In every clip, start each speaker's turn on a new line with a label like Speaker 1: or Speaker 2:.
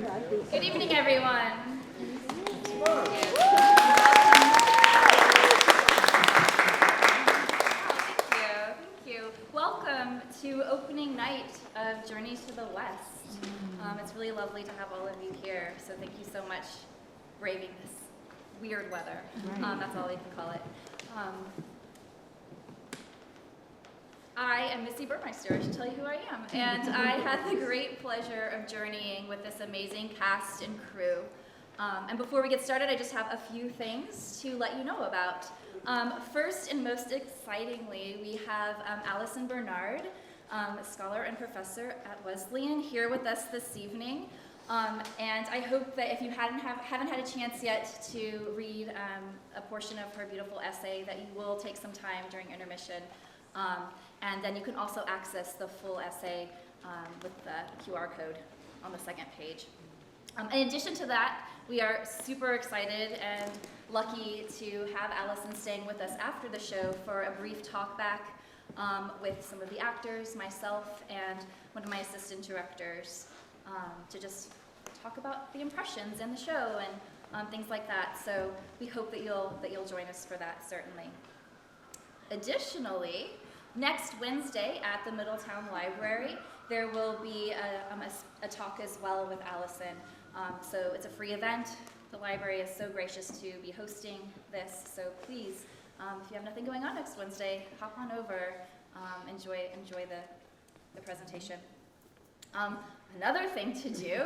Speaker 1: Good evening, everyone. Thank you. Welcome to opening night of Journey to the West. It's really lovely to have all of you here, so thank you so much for braving this weird weather. That's all we can call it. I am Missy Burmeister, I should tell you who I am, and I had the great pleasure of journeying with this amazing cast and crew. And before we get started, I just have a few things to let you know about. First and most excitingly, we have Allison Bernard, scholar and professor at Wesleyan, here with us this evening. And I hope that if you haven't had a chance yet to read a portion of her beautiful essay, that you will take some time during intermission. And then you can also access the full essay with the QR code on the second page. In addition to that, we are super excited and lucky to have Allison staying with us after the show for a brief talk back with some of the actors, myself, and one of my assistant directors to just talk about the impressions in the show and things like that. So we hope that you'll join us for that, certainly. Additionally, next Wednesday at the Middletown Library, there will be a talk as well with Allison. So it's a free event. The library is so gracious to be hosting this. So please, if you have nothing going on next Wednesday, hop on over, enjoy the presentation. Another thing to do,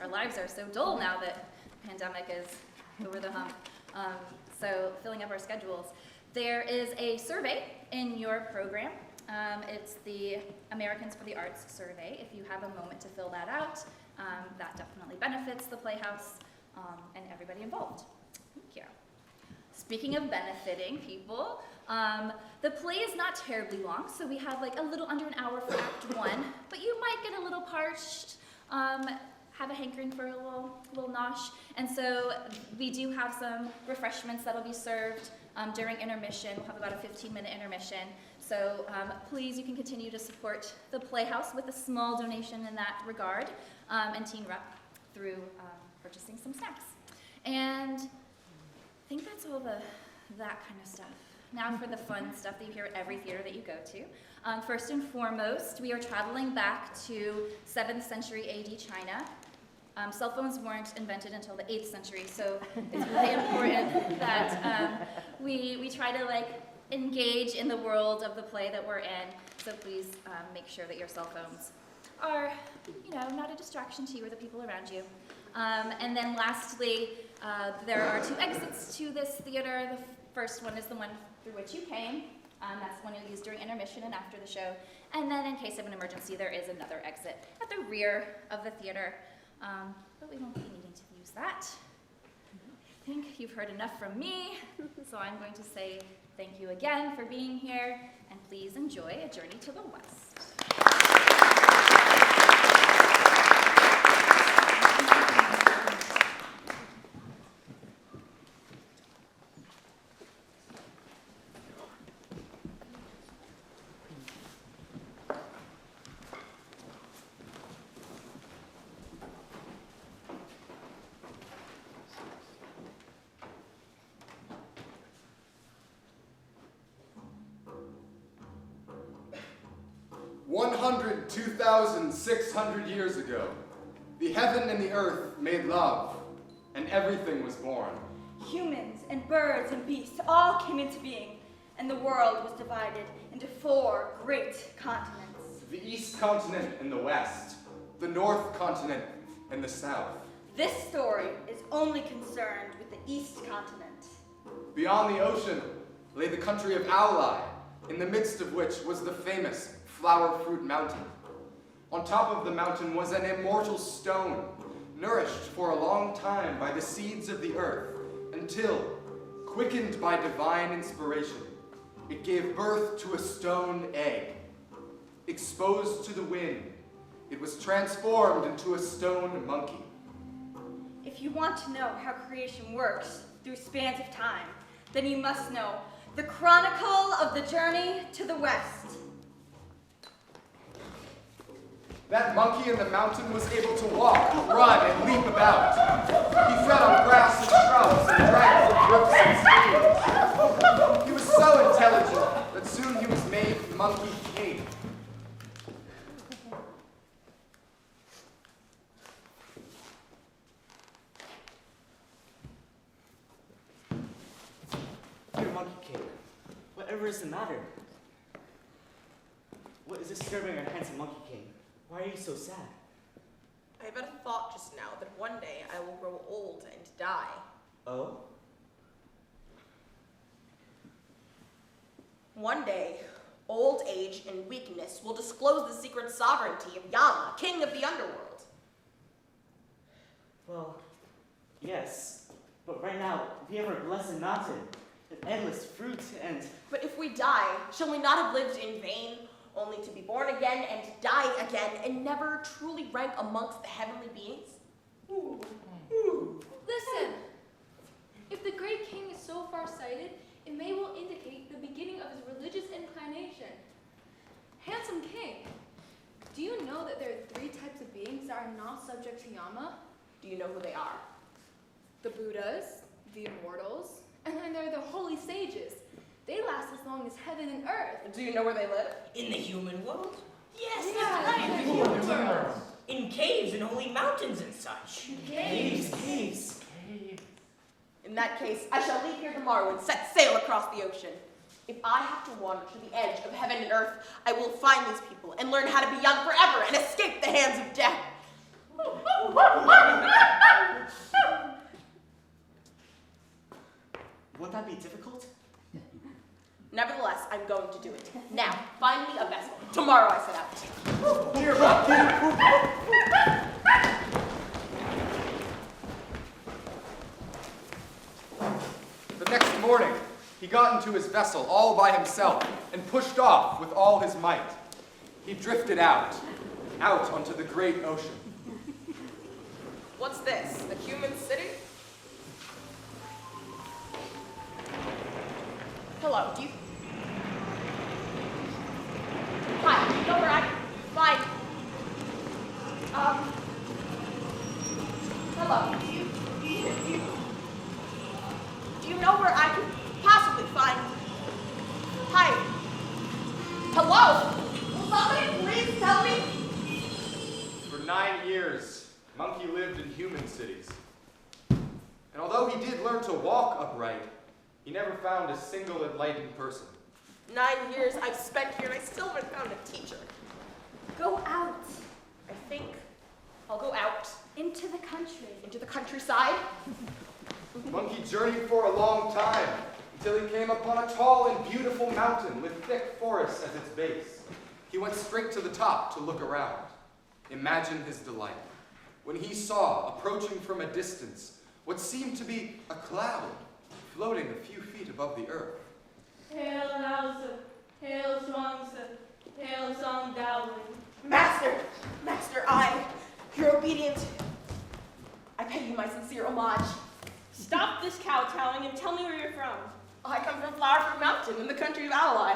Speaker 1: our lives are so dull now that the pandemic is over the hump. So filling up our schedules. There is a survey in your program. It's the Americans for the Arts survey. If you have a moment to fill that out, that definitely benefits the Playhouse and everybody involved. Thank you. Speaking of benefiting people, the play is not terribly long, so we have like a little under an hour for Act 1, but you might get a little parched, have a hankering for a little nosh, and so we do have some refreshments that'll be served during intermission. We'll have about a 15-minute intermission. So please, you can continue to support the Playhouse with a small donation in that regard, and Teen Rep through purchasing some snacks. And I think that's all that kind of stuff. Now for the fun stuff that you hear at every theater that you go to. First and foremost, we are traveling back to 7th century AD China. Cell phones weren't invented until the 8th century, so it's really important that we try to engage in the world of the play that we're in. So please make sure that your cell phones are, not a distraction to you or the people around you. And then lastly, there are 2 exits to this theater. The first one is the one through which you came. That's the one you'll use during intermission and after the show. And then in case of an emergency, there is another exit at the rear of the theater. But we won't be needing to use that. I think you've heard enough from me, so I'm going to say thank you again for being here, and please enjoy A Journey to the West.
Speaker 2: 102,600 years ago, the heaven and the earth made love, and everything was born.
Speaker 3: Humans and birds and beasts all came into being, and the world was divided into 4 great continents.
Speaker 2: The East Continent and the West, the North Continent and the South.
Speaker 3: This story is only concerned with the East Continent.
Speaker 2: Beyond the ocean lay the country of Auli, in the midst of which was the famous Flower Fruit Mountain. On top of the mountain was an immortal stone, nourished for a long time by the seeds of the earth, until, quickened by divine inspiration, it gave birth to a stone egg. Exposed to the wind, it was transformed into a stone monkey.
Speaker 3: If you want to know how creation works through spans of time, then you must know the chronicle of the journey to the West.
Speaker 2: That monkey in the mountain was able to walk, run, and leap about. He fed on grass and shrubs and drank from brooks and streams. He was so intelligent that soon he was made Monkey King.
Speaker 4: Dear Monkey King, whatever is the matter? What is disturbing our handsome Monkey King? Why are you so sad?
Speaker 5: I had a thought just now that one day I will grow old and die.
Speaker 4: Oh?
Speaker 5: One day, old age and weakness will disclose the secret sovereignty of Yama, king of the underworld.
Speaker 4: Well, yes. But right now, we have our blessed mountain, an endless fruit and...
Speaker 5: But if we die, shall we not have lived in vain, only to be born again and die again, and never truly rank amongst the heavenly beings?
Speaker 6: Listen! If the great king is so far-sighted, it may well indicate the beginning of his religious inclination. Handsome king, do you know that there are 3 types of beings that are not subject to Yama?
Speaker 5: Do you know who they are?
Speaker 6: The Buddhas, the immortals, and then there are the holy sages. They last as long as heaven and earth.
Speaker 5: Do you know where they live?
Speaker 7: In the human world?
Speaker 6: Yes, that's right, in the human world.
Speaker 7: In caves and holy mountains and such.
Speaker 4: Caves.
Speaker 5: In that case, I shall leave here tomorrow and set sail across the ocean. If I have to wander to the edge of heaven and earth, I will find these people and learn how to be young forever and escape the hands of death.
Speaker 4: Won't that be difficult?
Speaker 5: Nevertheless, I'm going to do it. Now, find me a vessel. Tomorrow I set out.
Speaker 2: Here, monkey! The next morning, he got into his vessel all by himself and pushed off with all his might. He drifted out onto the great ocean.
Speaker 5: What's this? A human city? Hello, do you... Hi, do you know where I can find... Hello, do you know where I could possibly find... Hi. Hello? Will somebody please tell me?
Speaker 2: For 9 years, Monkey lived in human cities. And although he did learn to walk upright, he never found a single enlightened person.
Speaker 5: 9 years I've spent here and I still haven't found a teacher.
Speaker 3: Go out
Speaker 5: I think I'll go out
Speaker 3: into the country.
Speaker 5: into the countryside.
Speaker 2: Monkey journeyed for a long time until he came upon a tall and beautiful mountain with thick forests at its base. He went straight to the top to look around. Imagine his delight when he saw, approaching from a distance, what seemed to be a cloud floating a few feet above the earth.
Speaker 8: Hail Nausa, hail Swansa, hail Song Dowling.
Speaker 5: Master, you're obedient. I pay you my sincere homage.
Speaker 8: Stop this kowtowing and tell me where you're from.
Speaker 5: I come from Flowerfruit Mountain in the country of Ally.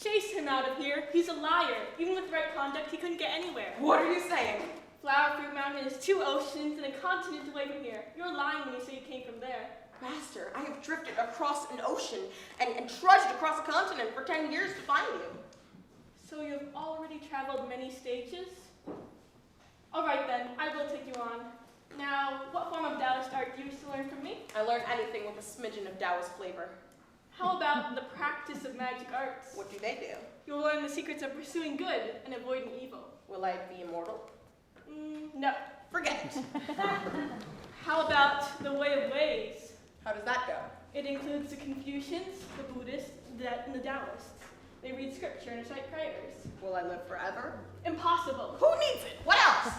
Speaker 8: Chase him out of here. He's a liar. Even with the right conduct, he couldn't get anywhere.
Speaker 5: What are you saying?
Speaker 8: Flowerfruit Mountain is 2 oceans and a continent away from here. You're lying when you say you came from there.
Speaker 5: Master, I have drifted across an ocean and trudged across a continent for 10 years to find you.
Speaker 8: So you have already traveled many stages? All right then, I will take you on. Now, what form of Taoist art do you wish to learn from me?
Speaker 5: I learn anything with a smidgen of Taoist flavor.
Speaker 8: How about the practice of magic arts?
Speaker 5: What do they do?
Speaker 8: You'll learn the secrets of pursuing good and avoiding evil.
Speaker 5: Will I be immortal?
Speaker 8: No.
Speaker 5: Forget it.
Speaker 8: How about the way of ways?
Speaker 5: How does that go?
Speaker 8: It includes the Confucians, the Buddhists, and the Taoists. They read scripture and recite prayers.
Speaker 5: Will I live forever?
Speaker 8: Impossible.
Speaker 5: Who needs it? What else?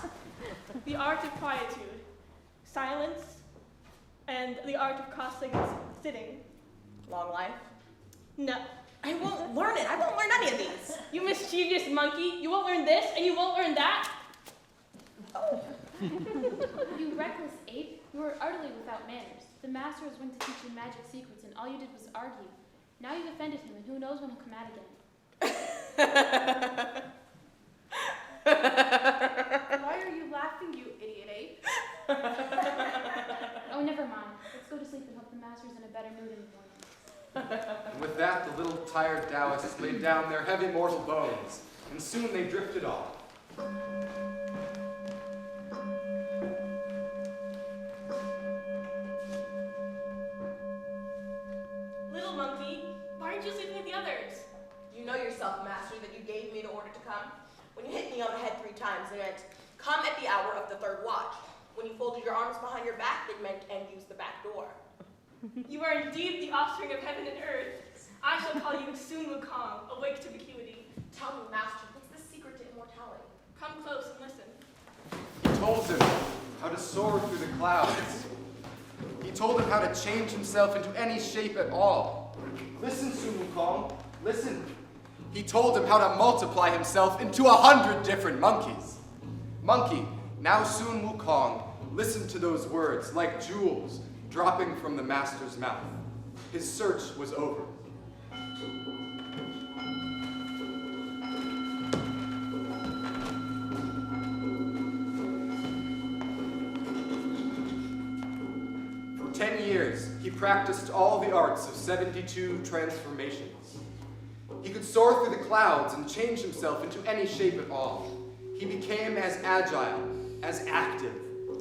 Speaker 8: The art of quietude, silence, and the art of cross-legged sitting.
Speaker 5: Long life?
Speaker 8: No.
Speaker 5: I won't learn it. I won't learn any of these.
Speaker 8: You mischievous monkey. You won't learn this and you won't learn that.
Speaker 5: Oh.
Speaker 6: You reckless ape, you are utterly without manners. The master was went to teach you magic secrets, and all you did was argue. Now you've offended him, and who knows when he'll come out again.
Speaker 2: down their heavy mortal bones, and soon they drifted off.
Speaker 8: Little monkey, why aren't you sleeping with the others?
Speaker 5: You know yourself, master, that you gave me the order to come. When you hit me on the head 3 times, it meant, come at the hour of the 3rd watch. When you folded your arms behind your back, it meant, and use the back door.
Speaker 8: You are indeed the offspring of heaven and earth. I shall call you Sun Wukong, awake to vacuity.
Speaker 5: Tell me, master, what's the secret to immortality?
Speaker 8: Come close and listen.
Speaker 2: He told him how to soar through the clouds. He told him how to change himself into any shape at all. Listen, Sun Wukong, listen. He told him how to multiply himself into 100 different monkeys. Monkey, now Sun Wukong, listened to those words like jewels dropping from the master's mouth. His search was over. For 10 years, he practiced all the arts of 72 transformations. He could soar through the clouds and change himself into any shape at all. He became as agile, as active,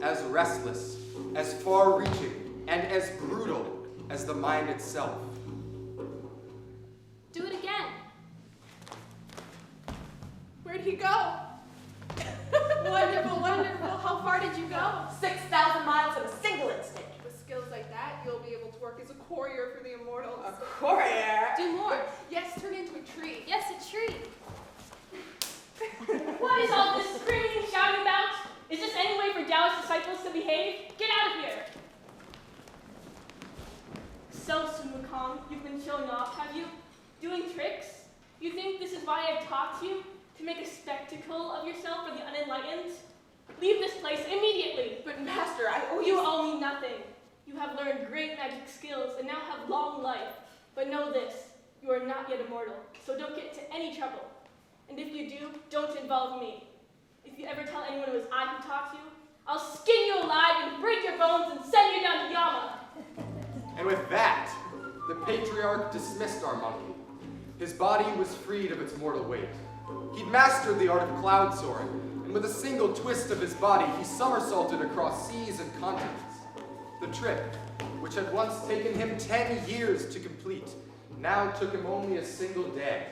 Speaker 2: as restless, as far-reaching, and as brutal as the mind itself.
Speaker 6: Do it again.
Speaker 8: Where'd he go? Wonderful, wonderful. How far did you go?
Speaker 5: 6,000 miles in a single instant.
Speaker 9: With skills like that, you'll be able to work as a courier for the immortals.
Speaker 5: A courier?
Speaker 6: Do more.
Speaker 9: Yes, turn into a tree.
Speaker 6: Yes, a tree.
Speaker 8: What is all this screaming and shouting about? Is this any way for Taoist disciples to behave? Get out of here! So, Sun Wukong, you've been showing off, have you? Doing tricks? You think this is why I've taught you? To make a spectacle of yourself for the unenlightened? Leave this place immediately!
Speaker 5: But master, I owe
Speaker 8: You owe me nothing. You have learned great magic skills and now have long life. But know this, you are not yet immortal, so don't get into any trouble. And if you do, don't involve me. If you ever tell anyone it was I who taught you, I'll skin you alive and break your bones and send you down to Yama.
Speaker 2: And with that, the patriarch dismissed our monkey. His body was freed of its mortal weight. He'd mastered the art of cloud soaring, and with a single twist of his body, he somersaulted across seas and continents. The trip, which had once taken him 10 years to complete, now took him only a single day.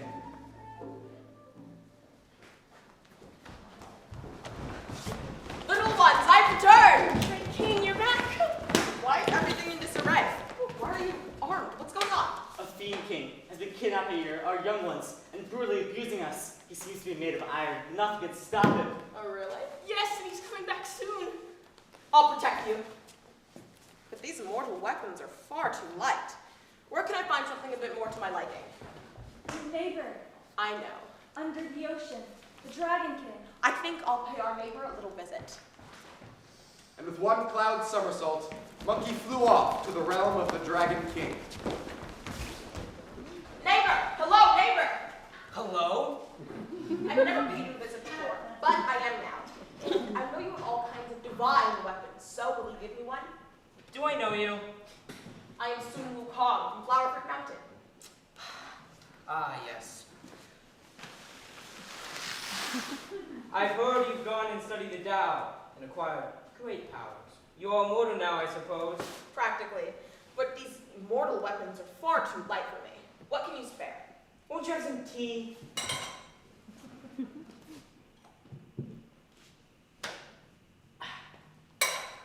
Speaker 5: Little ones, I've returned!
Speaker 8: Great King, you're back.
Speaker 5: Why is everything in disarray? Why are you armed? What's going on?
Speaker 4: A fiend king has been kidnapping our young ones and brutally abusing us. He seems to be made of iron. Nothing can stop him.
Speaker 5: Oh, really?
Speaker 8: Yes, and he's coming back soon.
Speaker 5: I'll protect you. But these immortal weapons are far too light. Where can I find something a bit more to my liking?
Speaker 3: Your neighbor,
Speaker 5: I know.
Speaker 3: under the ocean, the Dragon King.
Speaker 5: I think I'll pay our neighbor a little visit.
Speaker 2: And with one cloud somersault, Monkey flew off to the realm of the Dragon King.
Speaker 5: Neighbor! Hello, neighbor!
Speaker 7: Hello?
Speaker 5: I've never paid you a visit before, but I am now. I know you have all kinds of divine weapons, so will you give me one?
Speaker 7: Do I know you?
Speaker 5: I am Sun Wukong from Flowerford Mountain.
Speaker 7: Ah, yes. I've heard you've gone and studied the Tao and acquired great powers. You are immortal now, I suppose.
Speaker 5: Practically. But these immortal weapons are far too light for me. What can you spare?
Speaker 7: Won't you have some tea?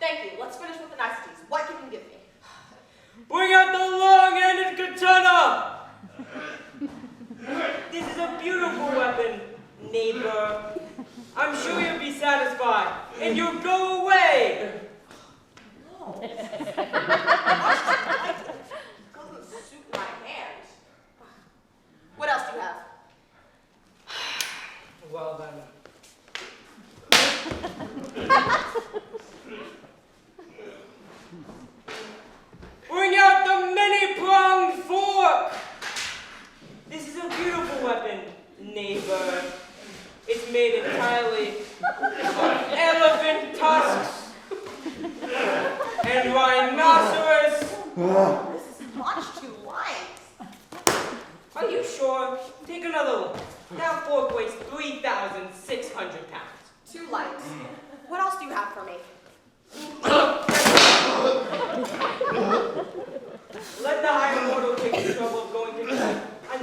Speaker 5: Thank you. Let's finish with the niceties. What can you give me?
Speaker 7: Bring out the long-handed katana! This is a beautiful weapon, neighbor. I'm sure you'll be satisfied, and you'll go away.
Speaker 5: No. It doesn't suit my hand. What else do you have?
Speaker 7: Well then. Bring out the many-pronged fork! This is a beautiful weapon, neighbor. It's made entirely of elephant tusks and rhinoceros.
Speaker 5: This is much too light.
Speaker 7: Are you sure? Take another look. That fork weighs 3,600 pounds.
Speaker 5: Too light. What else do you have for me?
Speaker 7: Let the higher mortal take the trouble of going to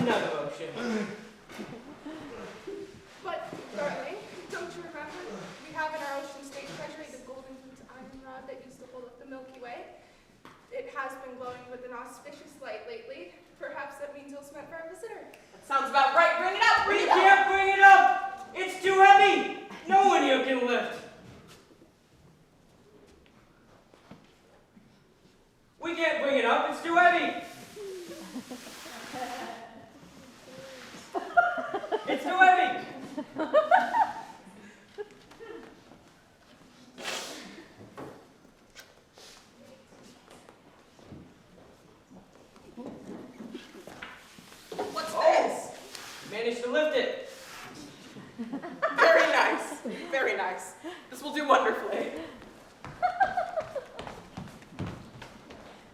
Speaker 7: another ocean.
Speaker 9: But, darling, don't you remember? We have in our ocean state treasury the golden iron rod that used to hold up the Milky Way. It has been glowing with an auspicious light lately. Perhaps that means you'll meant for our visitor.
Speaker 5: That sounds about right. Bring it up. Bring
Speaker 7: We
Speaker 5: it up.
Speaker 7: can't bring it up. It's too heavy. No one here can lift. We can't bring it up. It's too heavy. It's too heavy.
Speaker 5: What's this?
Speaker 7: Managed to lift it.
Speaker 5: Very nice. Very nice. This will do wonderfully.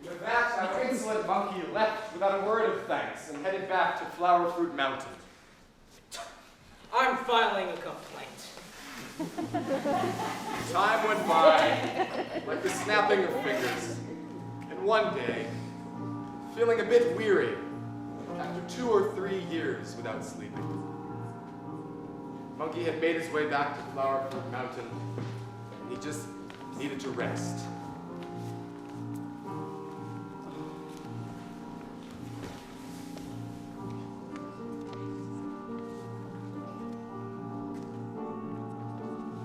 Speaker 2: With that, our insolent monkey left without a word of thanks and headed back to Flower Fruit Mountain.
Speaker 7: I'm filing a complaint.
Speaker 2: Time went by, like the snapping of fingers. And one day, feeling a bit weary, after 2 or 3 years without sleeping, Monkey had made his way back to Flower Fruit Mountain, and he just needed to rest.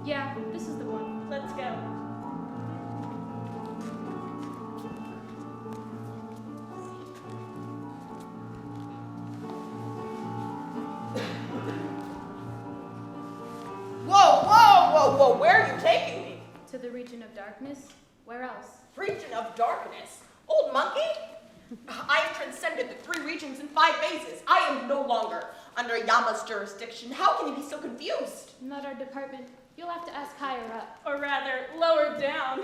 Speaker 6: Yeah, this is the one.
Speaker 3: Let's go.
Speaker 5: Whoa, where are you taking me?
Speaker 6: To the region of darkness? Where else?
Speaker 5: Region of darkness. Old monkey? I have transcended the 3 regions in 5 phases. I am no longer under Yama's jurisdiction. How can you be so confused?
Speaker 6: Not our department. You'll have to ask higher up.
Speaker 8: Or rather, lower down.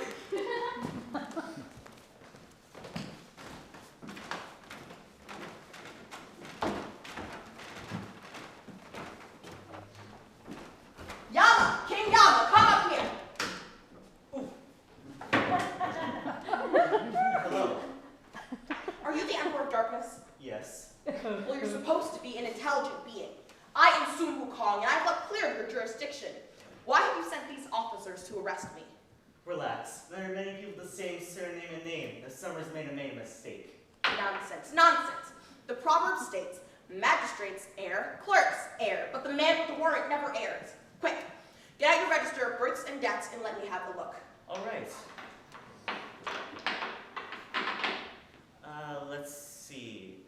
Speaker 5: Yama! King Yama, come up here!
Speaker 4: Hello.
Speaker 5: Are you the Emperor of Darkness?
Speaker 4: Yes.
Speaker 5: Well, you're supposed to be an intelligent being. I am Sun Wukong, and I've left clear of your jurisdiction. Why have you sent these officers to arrest me?
Speaker 4: Relax. There are many people with the same surname and name. The Summers made a mistake.
Speaker 5: Nonsense, nonsense. The proverb states, magistrates err, clerks err, but the man with the warrant never errs. Quick, get out your register of births and deaths and let me have the look.
Speaker 4: All right. Let's see.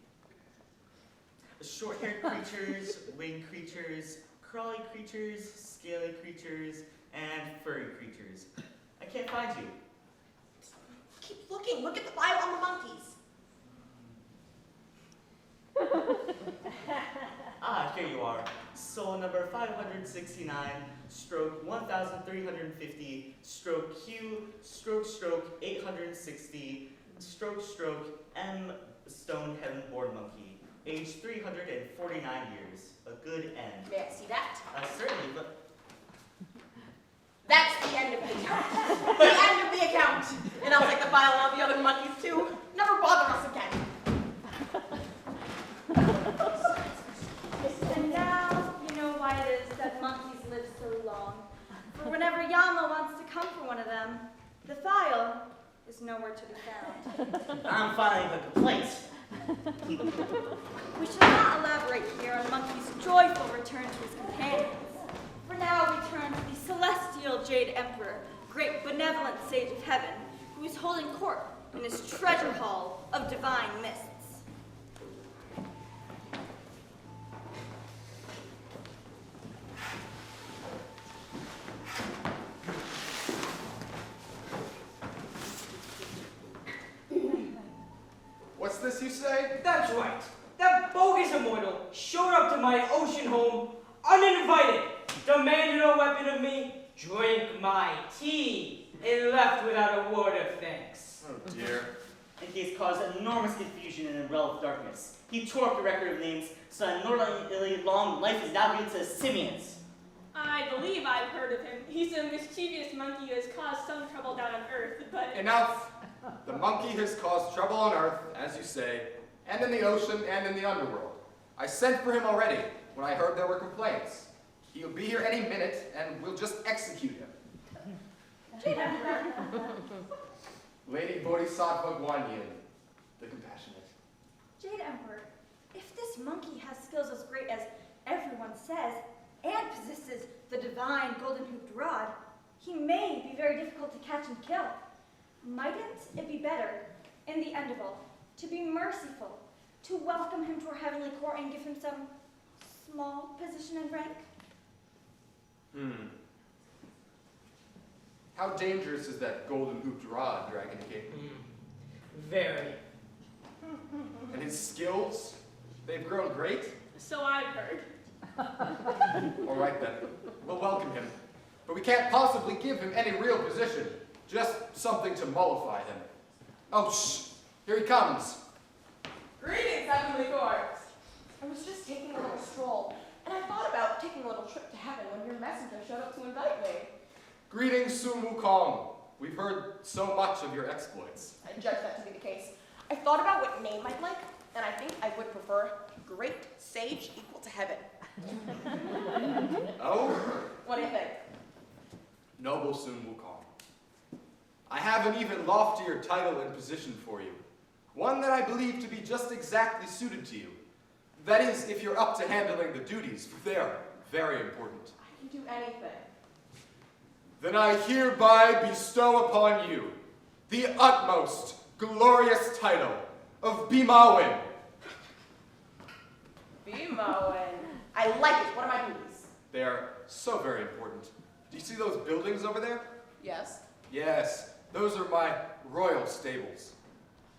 Speaker 4: Short-haired creatures, winged creatures, crawly creatures, scaly creatures, and furry creatures. I can't find you.
Speaker 5: Keep looking. Look at the file on the monkeys.
Speaker 4: Ah, here you are. Soul number 569, stroke 1350, stroke Q, stroke 860, stroke M Stone Heaven-born monkey, age 349 years. A good end.
Speaker 5: May I see that?
Speaker 4: Certainly, but
Speaker 5: That's the end of the account. The end of the account. And I'll take the file and all the other monkeys too. Never bother us again.
Speaker 3: And now you know why it is that monkeys live so long. For whenever Yama wants to come for one of them, the file is nowhere to be found.
Speaker 4: I'm filing a complaint.
Speaker 3: We shall not elaborate here on Monkey's joyful return to his companions. For now we turn to the celestial Jade Emperor, great benevolent sage of heaven, who is holding court in his treasure hall of divine mists.
Speaker 2: What's this you say?
Speaker 7: That's right. That bogus immortal showed up to my ocean home uninvited, demanded a weapon of me, drank my tea, and left without a word of thanks.
Speaker 2: Oh dear.
Speaker 4: and he has caused enormous confusion in a realm of darkness. He tore up the record of names, so that not only long life is now given to simians.
Speaker 8: I believe I've heard of him. He's a mischievous monkey who has caused some trouble down on Earth, but...
Speaker 2: Enough! The monkey has caused trouble on Earth, as you say, and in the ocean and in the underworld. I sent for him already when I heard there were complaints. He'll be here any minute, and we'll just execute him. Lady Bodhisattva Guanyin, the compassionate.
Speaker 3: Jade Emperor, if this monkey has skills as great as everyone says, and possesses the divine golden-hooped rod, he may be very difficult to catch and kill. Mightn't it be better, in the end of all, to be merciful, to welcome him to our heavenly court and give him some small position and rank?
Speaker 2: How dangerous is that golden-hooped rod, Dragon King?
Speaker 7: Very.
Speaker 2: And his skills? They've grown great?
Speaker 8: So I've heard.
Speaker 2: All right then, we'll welcome him. But we can't possibly give him any real position, just something to mollify him. Oh, shh, here he comes.
Speaker 5: Greetings, heavenly court. I was just taking a little stroll, and I thought about taking a little trip to heaven when your messenger showed up to invite me.
Speaker 2: Greetings, Sun Wukong. We've heard so much of your exploits.
Speaker 5: I judged that to be the case. I thought about what name I'd like, and I think I would prefer Great Sage equal to heaven.
Speaker 2: Oh?
Speaker 5: What do you think?
Speaker 2: Noble Sun Wukong. I have an even loftier title and position for you. One that I believe to be just exactly suited to you. That is, if you're up to handling the duties, for they are very important.
Speaker 5: I can do anything.
Speaker 2: Then I hereby bestow upon you the utmost glorious title of Bimawin.
Speaker 5: Bimawin. I like it. What are my duties?
Speaker 2: They are so very important. Do you see those buildings over there?
Speaker 5: Yes.
Speaker 2: Yes, those are my royal stables.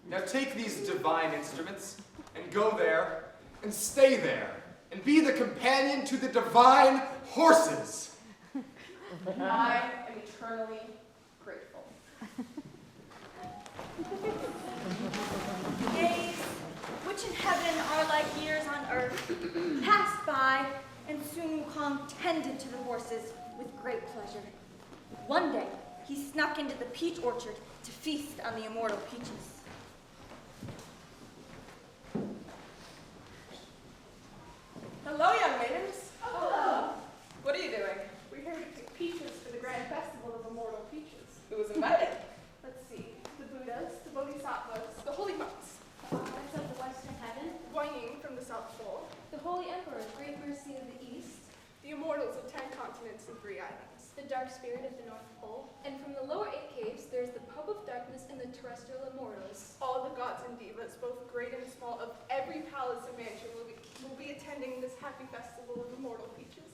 Speaker 2: Now take these divine instruments and go there and stay there and be the companion to the divine horses.
Speaker 5: I am eternally grateful.
Speaker 3: Days, which in heaven are like years on earth, passed by, and Sun Wukong tended to the horses with great pleasure. One day, he snuck into the peach orchard to feast on the immortal peaches.
Speaker 5: Hello, young maidens.
Speaker 9: Hello.
Speaker 5: What are you doing?
Speaker 9: We're here to pick peaches for the grand festival of immortal peaches.
Speaker 5: Who was invited?
Speaker 9: Let's see, the Buddhas, the Bodhisattvas, the holy monks,
Speaker 6: Prophets of the Western Heaven,
Speaker 9: Guanyin from the South Pole,
Speaker 6: the Holy Emperor, Great Mercy of the East,
Speaker 9: the immortals of 10 continents and 3 islands.
Speaker 6: the Dark Spirit of the North Pole, and from the lower 8 caves there is the Pub of Darkness and the Terrestrial Immortals.
Speaker 9: All the gods and divas, both great and small, of every palace and mansion will be attending this happy festival of immortal peaches.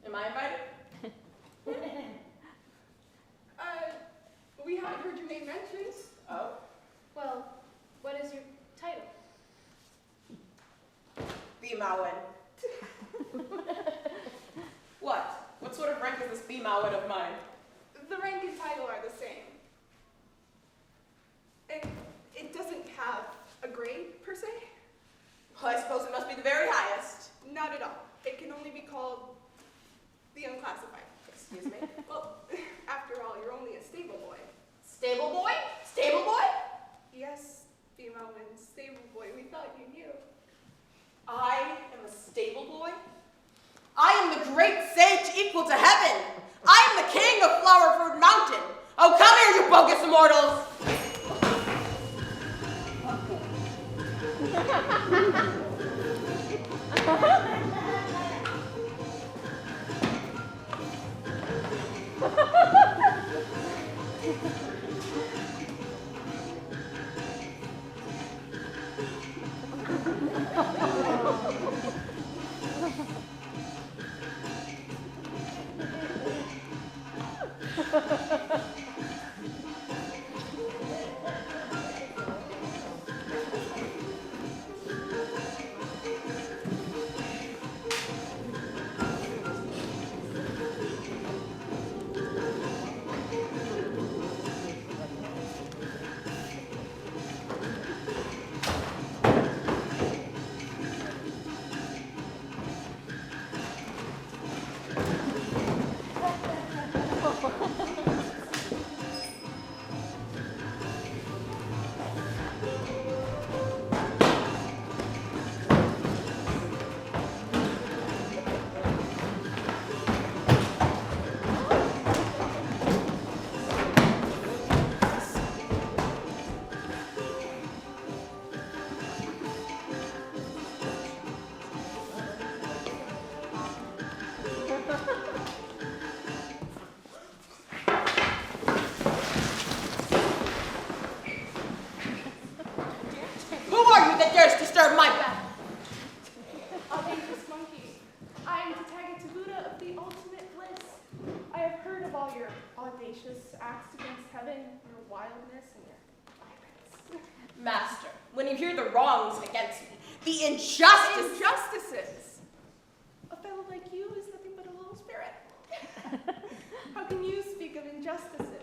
Speaker 5: Am I invited?
Speaker 9: We haven't heard your name mentioned.
Speaker 5: Oh.
Speaker 6: Well, what is your title?
Speaker 5: Bimawin. What? What sort of rank is this Bimawin of mine?
Speaker 9: The rank and title are the same. And it doesn't have a grade, per se.
Speaker 5: Well, I suppose it must be the very highest.
Speaker 9: Not at all. It can only be called the unclassified.
Speaker 5: Excuse me?
Speaker 9: Well, after all, you're only a stable boy.
Speaker 5: Stable boy? Stable boy?
Speaker 9: Yes, female and stable boy, we thought you knew.
Speaker 5: I am a stable boy? I am the great sage equal to heaven. I am the king of Flowerford Mountain. Oh, come here, you bogus immortals.
Speaker 9: your audacious acts against heaven, your wildness, and your violence.
Speaker 5: Master, when you hear the wrongs against me, the injustice.
Speaker 9: Injustices! A fellow like you is nothing but a little spirit. How can you speak of injustices?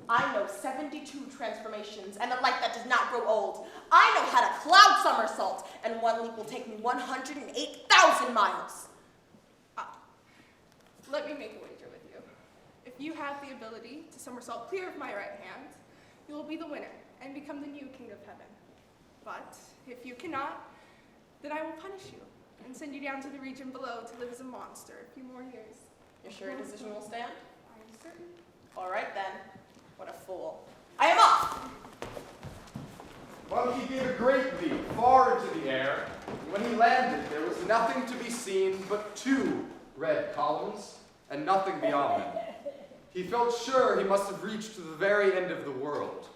Speaker 5: I know 72 transformations and a life that does not grow old. I know how to cloud somersault, and one leap will take me 108,000 miles.
Speaker 9: Let me make a wager with you. If you have the ability to somersault clear of my right hand, you will be the winner and become the new king of heaven. But if you cannot, then I will punish you and send you down to the region below to live as a monster a few more years.
Speaker 5: You're sure your decision will stand?
Speaker 9: I am certain.
Speaker 5: All right then. What a fool. I am off!
Speaker 2: Monkey gave a great leap far into the air, and when he landed, there was nothing to be seen but 2 red columns, and nothing beyond them. He felt sure he must have reached to the very end of the world.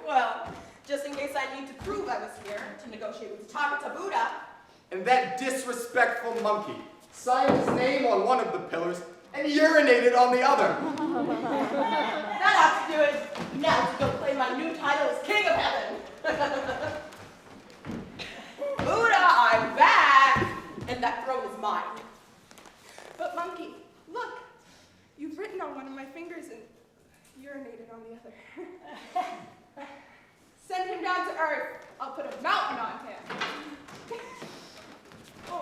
Speaker 5: Well, just in case I need to prove I was here to negotiate with Tathagata Buddha.
Speaker 2: And that disrespectful monkey signed his name on one of the pillars and urinated on the other.
Speaker 5: That ought to do it. Now to go claim my new title as King of Heaven. Buddha, I'm back, and that throne is mine.
Speaker 9: But monkey, look, you've written on one of my fingers and urinated on the other. Send him down to earth. I'll put a mountain on him. Oh.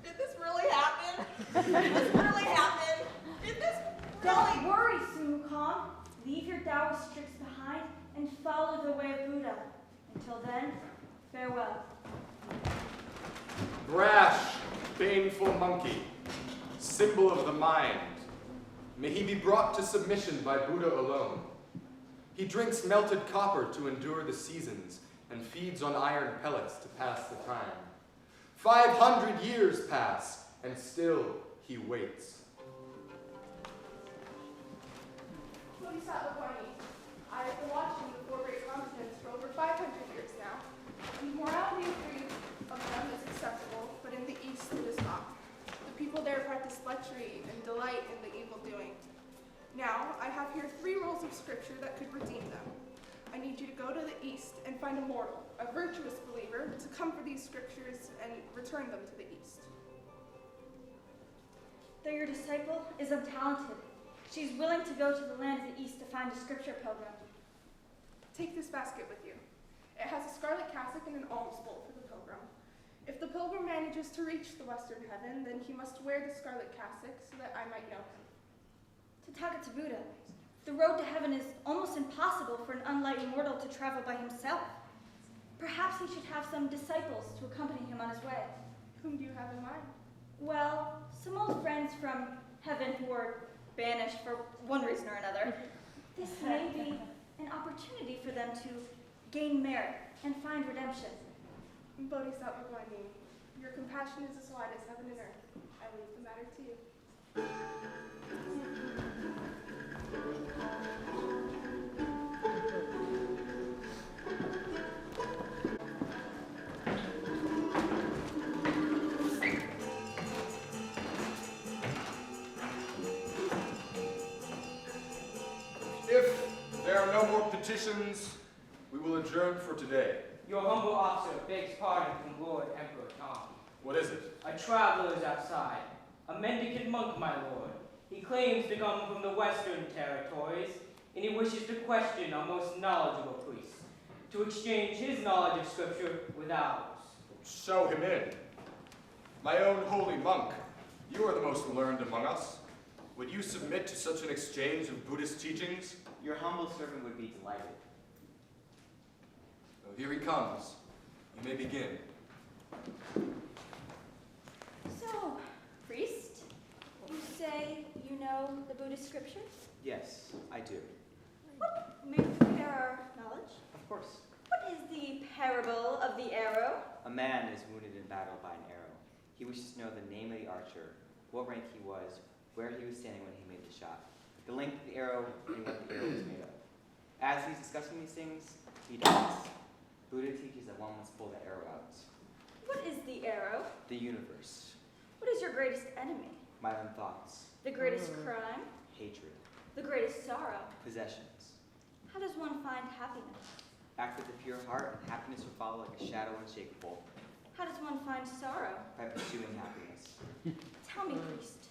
Speaker 5: Did this really happen? Did this really happen? Did this
Speaker 3: Don't worry, Sumukong. Leave your Taoist tricks behind and follow the way of Buddha. Until then, farewell.
Speaker 2: Brash, baneful monkey, symbol of the mind, may he be brought to submission by Buddha alone. He drinks melted copper to endure the seasons and feeds on iron pellets to pass the time. 500 years pass, and still he waits.
Speaker 9: Bodhisattva Guanyin, I have been watching the 4 great continents for over 500 years now. The morality of 3 of them is acceptable, but in the East it is not. The people there practice lechery and delight in the evil doing. Now, I have here 3 rules of scripture that could redeem them. I need you to go to the East and find a mortal, a virtuous believer, to come for these scriptures and return them to the East.
Speaker 3: Though your disciple is untalented, she's willing to go to the land of the East to find a scripture pilgrim.
Speaker 9: Take this basket with you. It has a scarlet cassock and an alms bowl for the pilgrim. If the pilgrim manages to reach the western heaven, then he must wear the scarlet cassock so that I might know him.
Speaker 3: Tathagata Buddha, the road to heaven is almost impossible for an unenlightened mortal to travel by himself. Perhaps he should have some disciples to accompany him on his way.
Speaker 9: Whom do you have in mind?
Speaker 3: Well, some old friends from heaven who were banished for one reason or another. This may be an opportunity for them to gain merit and find redemption.
Speaker 9: Bodhisattva Guanyin, your compassion is as wide as heaven and earth. I leave the matter to you.
Speaker 2: If there are no more petitions, we will adjourn for today.
Speaker 7: Your humble officer begs pardon from Lord Emperor Tom.
Speaker 2: What is it?
Speaker 7: A traveler is outside. A mendicant monk, my lord. He claims to come from the western territories, and he wishes to question our most knowledgeable priest, to exchange his knowledge of scripture with ours.
Speaker 2: Show him in. My own holy monk, you are the most learned among us. Would you submit to such an exchange of Buddhist teachings?
Speaker 10: Your humble servant would be delighted.
Speaker 2: Well, here he comes. You may begin.
Speaker 3: So, priest, you say you know the Buddhist scriptures?
Speaker 10: Yes, I do.
Speaker 3: What may you compare our knowledge?
Speaker 10: Of course.
Speaker 3: What is the parable of the arrow?
Speaker 10: A man is wounded in battle by an arrow. He wishes to know the name of the archer, what rank he was, where he was standing when he made the shot. the length of the arrow, and what the arrow is made of. As he's discussing these things, he dies. Buddha teaches that one must pull the arrow out.
Speaker 3: What is the arrow?
Speaker 10: The universe.
Speaker 3: What is your greatest enemy?
Speaker 10: My own thoughts.
Speaker 3: The greatest crime?
Speaker 10: Hatred.
Speaker 3: The greatest sorrow?
Speaker 10: Possessions.
Speaker 3: How does one find happiness?
Speaker 10: Act with a pure heart, and happiness will follow like a shadow unshakable.
Speaker 3: How does one find sorrow?
Speaker 10: By pursuing happiness.
Speaker 3: Tell me, priest,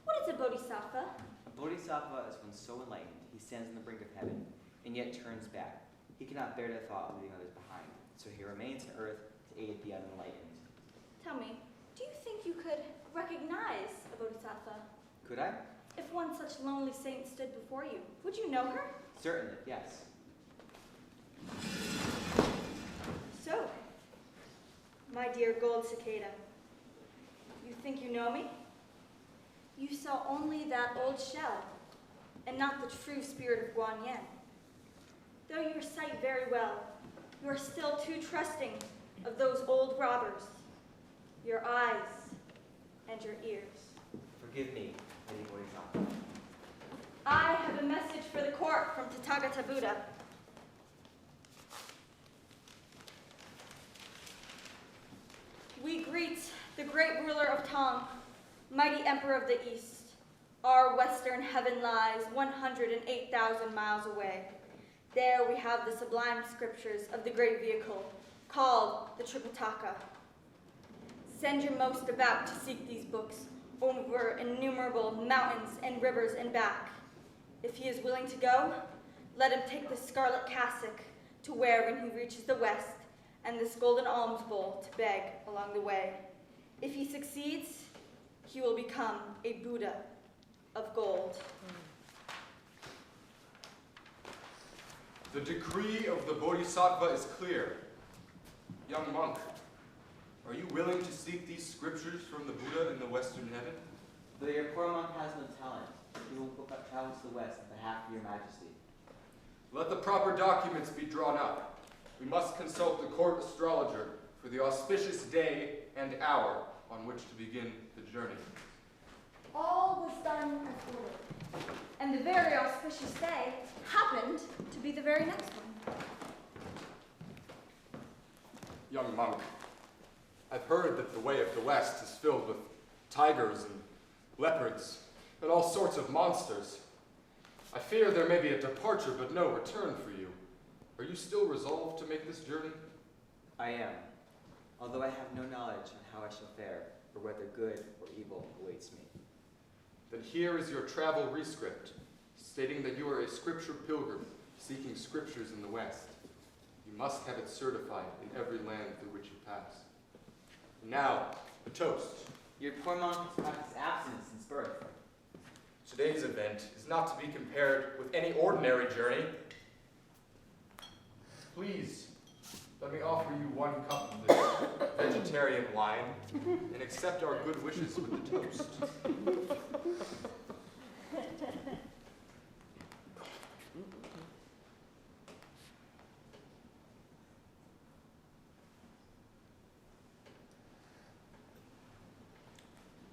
Speaker 3: what is a bodhisattva?
Speaker 10: A bodhisattva is one so enlightened, he stands on the brink of heaven, and yet turns back. He cannot bear the thought of leaving others behind, so he remains on earth to aid the unenlightened.
Speaker 3: Tell me, do you think you could recognize a bodhisattva?
Speaker 10: Could I?
Speaker 3: If one such lonely saint stood before you, would you know her?
Speaker 10: Certainly, yes.
Speaker 3: So, my dear gold cicada, you think you know me? You saw only that old shell, and not the true spirit of Guan Yin. Though you recite very well, you are still too trusting of those old robbers, your eyes and your ears.
Speaker 10: Forgive me, Lady Bodhisattva.
Speaker 3: I have a message for the court from Tathagata Buddha. We greet the great ruler of Tang, mighty emperor of the East. Our western heaven lies 108,000 miles away. There we have the sublime scriptures of the great vehicle, called the Tripitaka. Send your most about to seek these books over innumerable mountains and rivers and back. If he is willing to go, let him take the scarlet cassock to wear when he reaches the west, and this golden alms bowl to beg along the way. If he succeeds, he will become a Buddha of gold.
Speaker 2: The decree of the Bodhisattva is clear. Young monk, are you willing to seek these scriptures from the Buddha in the western heaven?
Speaker 10: Though your poor monk has no talent, he will travel to the west on behalf of your majesty.
Speaker 2: Let the proper documents be drawn up. We must consult the court astrologer for the auspicious day and hour on which to begin the journey.
Speaker 3: All was done as ordered, and the very auspicious day happened to be the very next one.
Speaker 2: Young monk, I've heard that the way of the west is filled with tigers and leopards and all sorts of monsters. I fear there may be a departure but no return for you. Are you still resolved to make this journey?
Speaker 10: I am, although I have no knowledge on how I shall fare, or whether good or evil awaits me.
Speaker 2: Then here is your travel rescript, stating that you are a scripture pilgrim seeking scriptures in the West. You must have it certified in every land through which you pass. And now, a toast.
Speaker 10: Your poor monk has practiced abstinence since birth.
Speaker 2: Today's event is not to be compared with any ordinary journey. Please, let me offer you one cup of this vegetarian wine and accept our good wishes with the toast.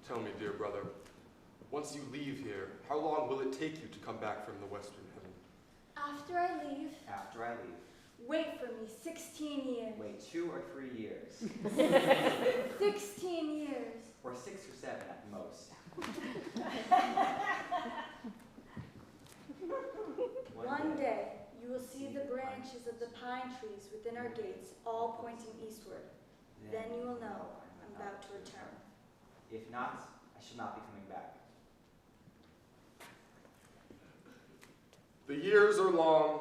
Speaker 2: Tell me, dear brother, once you leave here, how long will it take you to come back from the western heaven?
Speaker 3: After I leave,
Speaker 10: After I leave,
Speaker 3: wait for me 16 years.
Speaker 10: wait 2 or 3 years,
Speaker 3: 16 years.
Speaker 10: or 6 or 7 at most.
Speaker 3: One day, you will see the branches of the pine trees within our gates all pointing eastward. Then you will know I'm about to return.
Speaker 10: If not, I shall not be coming back.
Speaker 2: The years are long,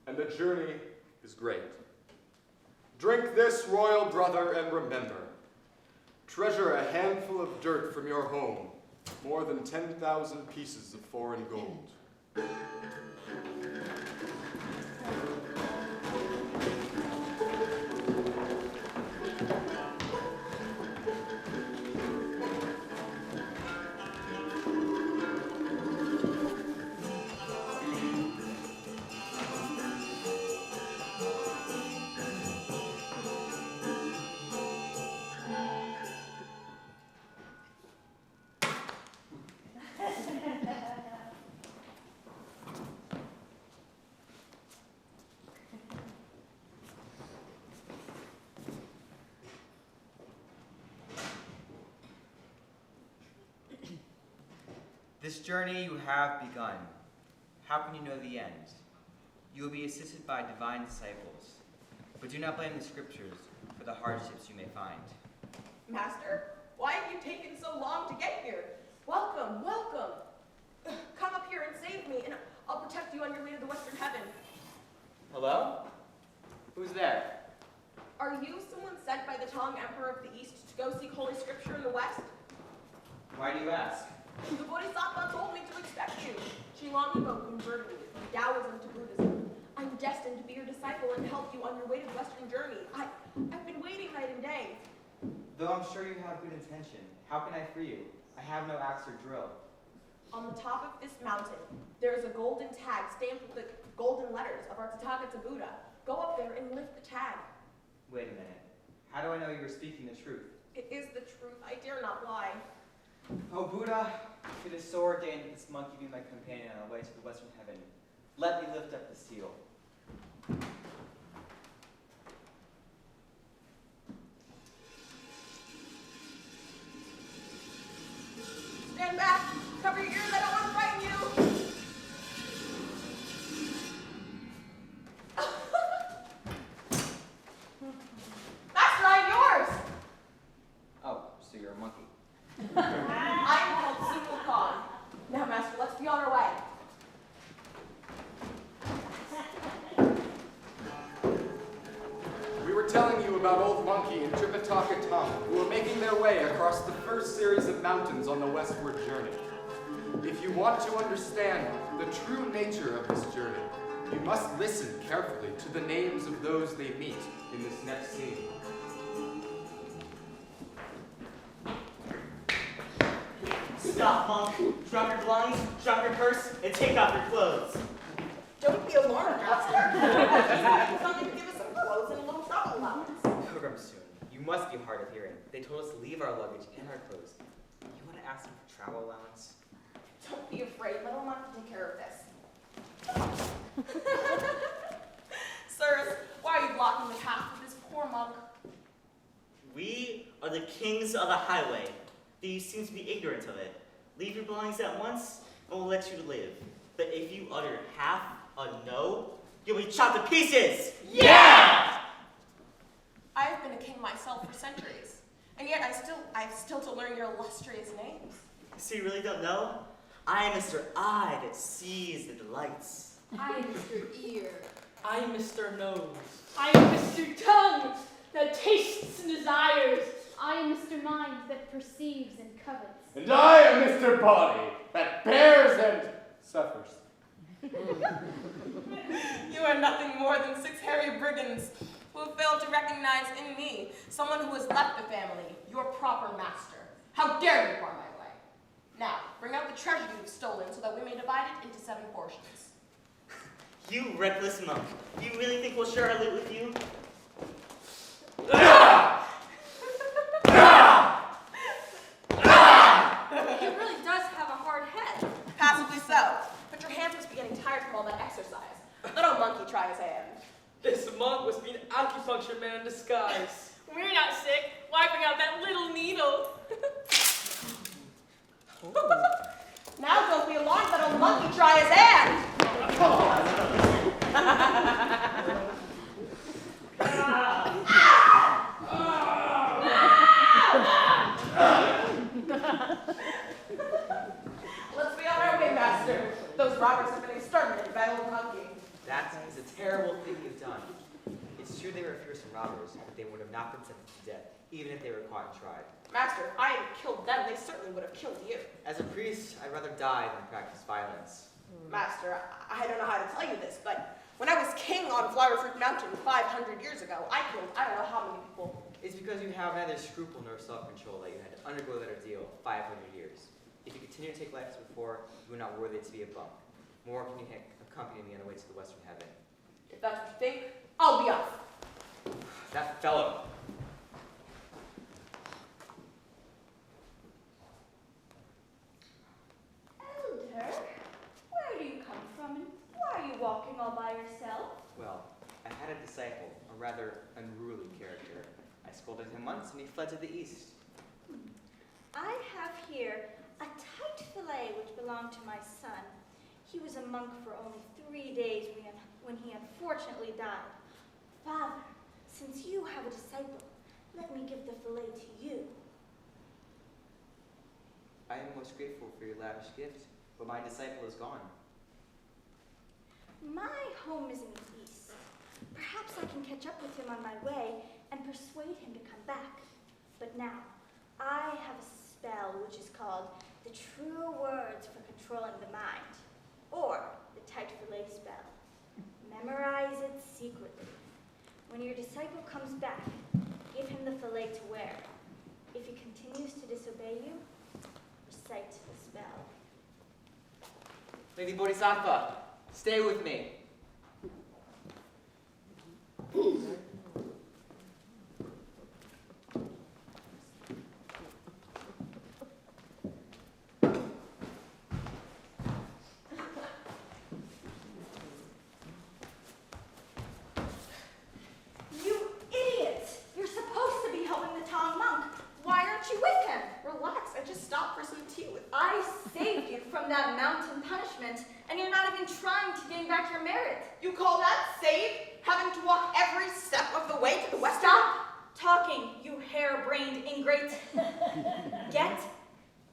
Speaker 2: and the journey is great. Drink this, royal brother, and remember. Treasure a handful of dirt from your home, more than 10,000 pieces of foreign gold.
Speaker 10: This journey you have begun. How can you know the end? You will be assisted by divine disciples, but do not blame the scriptures for the hardships you may find.
Speaker 5: Master, why have you taken so long to get here? Welcome, welcome. Come up here and save me, and I'll protect you on your way to the Western Heaven.
Speaker 10: Hello? Who's there?
Speaker 5: Are you someone sent by the Tang Emperor of the East to go seek Holy Scripture in the West?
Speaker 10: Why do you ask?
Speaker 5: The Bodhisattva told me to expect you. She long ago converted me from Taoism to Buddhism. I'm destined to be your disciple and help you on your way to the Western journey. I've been waiting night and day.
Speaker 10: Though I'm sure you have good intention, how can I free you? I have no axe or drill.
Speaker 5: On the top of this mountain, there is a golden tag stamped with the golden letters of our Tathagata Buddha. Go up there and lift the tag.
Speaker 10: Wait a minute. How do I know you were speaking the truth?
Speaker 5: It is the truth. I dare not lie.
Speaker 10: Oh, Buddha, it is so ordained that this monkey be my companion on the way to the Western Heaven. Let me lift up the seal.
Speaker 5: Stand back. Cover your ears. I don't want to frighten you. Master, I'm yours.
Speaker 10: Oh, so you're a monkey.
Speaker 5: I'm called Single Khan. Now, Master, let's be on our way.
Speaker 2: We were telling you about Old Monkey and Tripitaka Tongue, who are making their way across the first series of mountains on the westward journey. If you want to understand the true nature of this journey, you must listen carefully to the names of those they meet in this next scene.
Speaker 4: Stop, monk. Drop your blinds, drop your purse, and take off your clothes.
Speaker 5: Don't be alarmed, Master. Something to give us some clothes and a little travel allowance.
Speaker 10: Pilgrim soon. You must be hard of hearing. They told us to leave our luggage and our clothes. You want to ask them for travel allowance?
Speaker 5: Don't be afraid. Little Monkey can take care of this. Sirs, why are you blocking the path of this poor monk?
Speaker 4: We are the kings of the highway. You seem to be ignorant of it. Leave your belongings at once, and we'll let you live. But if you utter half a no, you'll be chopped to pieces!
Speaker 5: Yeah! I have been a king myself for centuries, and yet I have still to learn your illustrious names.
Speaker 4: So you really don't know? I am Mr. Eye that sees the delights.
Speaker 6: I am Mr. Ear.
Speaker 11: I'm Mr. Nose.
Speaker 8: I am Mr. Tongue that tastes and desires.
Speaker 12: I am Mr. Mind that perceives and covets.
Speaker 13: And I am Mr. Body that bears and suffers.
Speaker 5: You are nothing more than 6 hairy brigands who have failed to recognize in me someone who has left the family, your proper master. How dare you bar my way? Now, bring out the treasure you've stolen so that we may divide it into 7 portions.
Speaker 4: You reckless monk. Do you really think we'll share our loot with you?
Speaker 3: He really does have a hard head.
Speaker 5: Passably so, but your hands must be getting tired from all that exercise. Let old monkey try his hand.
Speaker 11: This monk must be an acupuncture man in disguise.
Speaker 8: We're not sick. Wiping out that little needle.
Speaker 5: Now don't be alarmed, let old monkey try his hand. Let's be on our way, master. Those robbers have been exterminated by old monkey.
Speaker 10: That is a terrible thing you've done. It's true they were fearsome robbers, but they would have not been sentenced to death, even if they were caught and tried.
Speaker 5: Master, I had killed them. They certainly would have killed you.
Speaker 10: As a priest, I'd rather die than practice violence.
Speaker 5: Master, I don't know how to tell you this, but when I was king on Flower Fruit Mountain 500 years ago, I killed I don't know how many people.
Speaker 10: It's because you have neither scruple nor self-control that you had to undergo that ordeal 500 years. If you continue to take life as before, you are not worthy to be a monk. More can you accompany me on the way to the Western Heaven.
Speaker 5: If that's what you think, I'll be off.
Speaker 10: That fellow.
Speaker 3: Elder, where do you come from and why are you walking all by yourself?
Speaker 10: Well, I had a disciple, a rather unruly character. I scolded him once and he fled to the east.
Speaker 3: I have here a tight fillet which belonged to my son. He was a monk for only 3 days when he unfortunately died. Father, since you have a disciple, let me give the fillet to you.
Speaker 10: I am most grateful for your lavish gift, but my disciple is gone.
Speaker 3: My home is in the east. Perhaps I can catch up with him on my way and persuade him to come back. But now, I have a spell which is called the True Words for Controlling the Mind, or the Tight Fillet spell. Memorize it secretly. When your disciple comes back, give him the fillet to wear. If he continues to disobey you, recite the spell.
Speaker 10: Lady Bodhisattva, stay with me.
Speaker 3: You idiot! You're supposed to be helping the town monk. Why aren't you with him?
Speaker 5: Relax, I just stopped for some tea with
Speaker 3: I saved you from that mountain punishment, and you're not even trying to gain back your merit.
Speaker 5: You call that save? Having to walk every step of the way to the western...
Speaker 3: Stop talking, you hair-brained ingrate. Get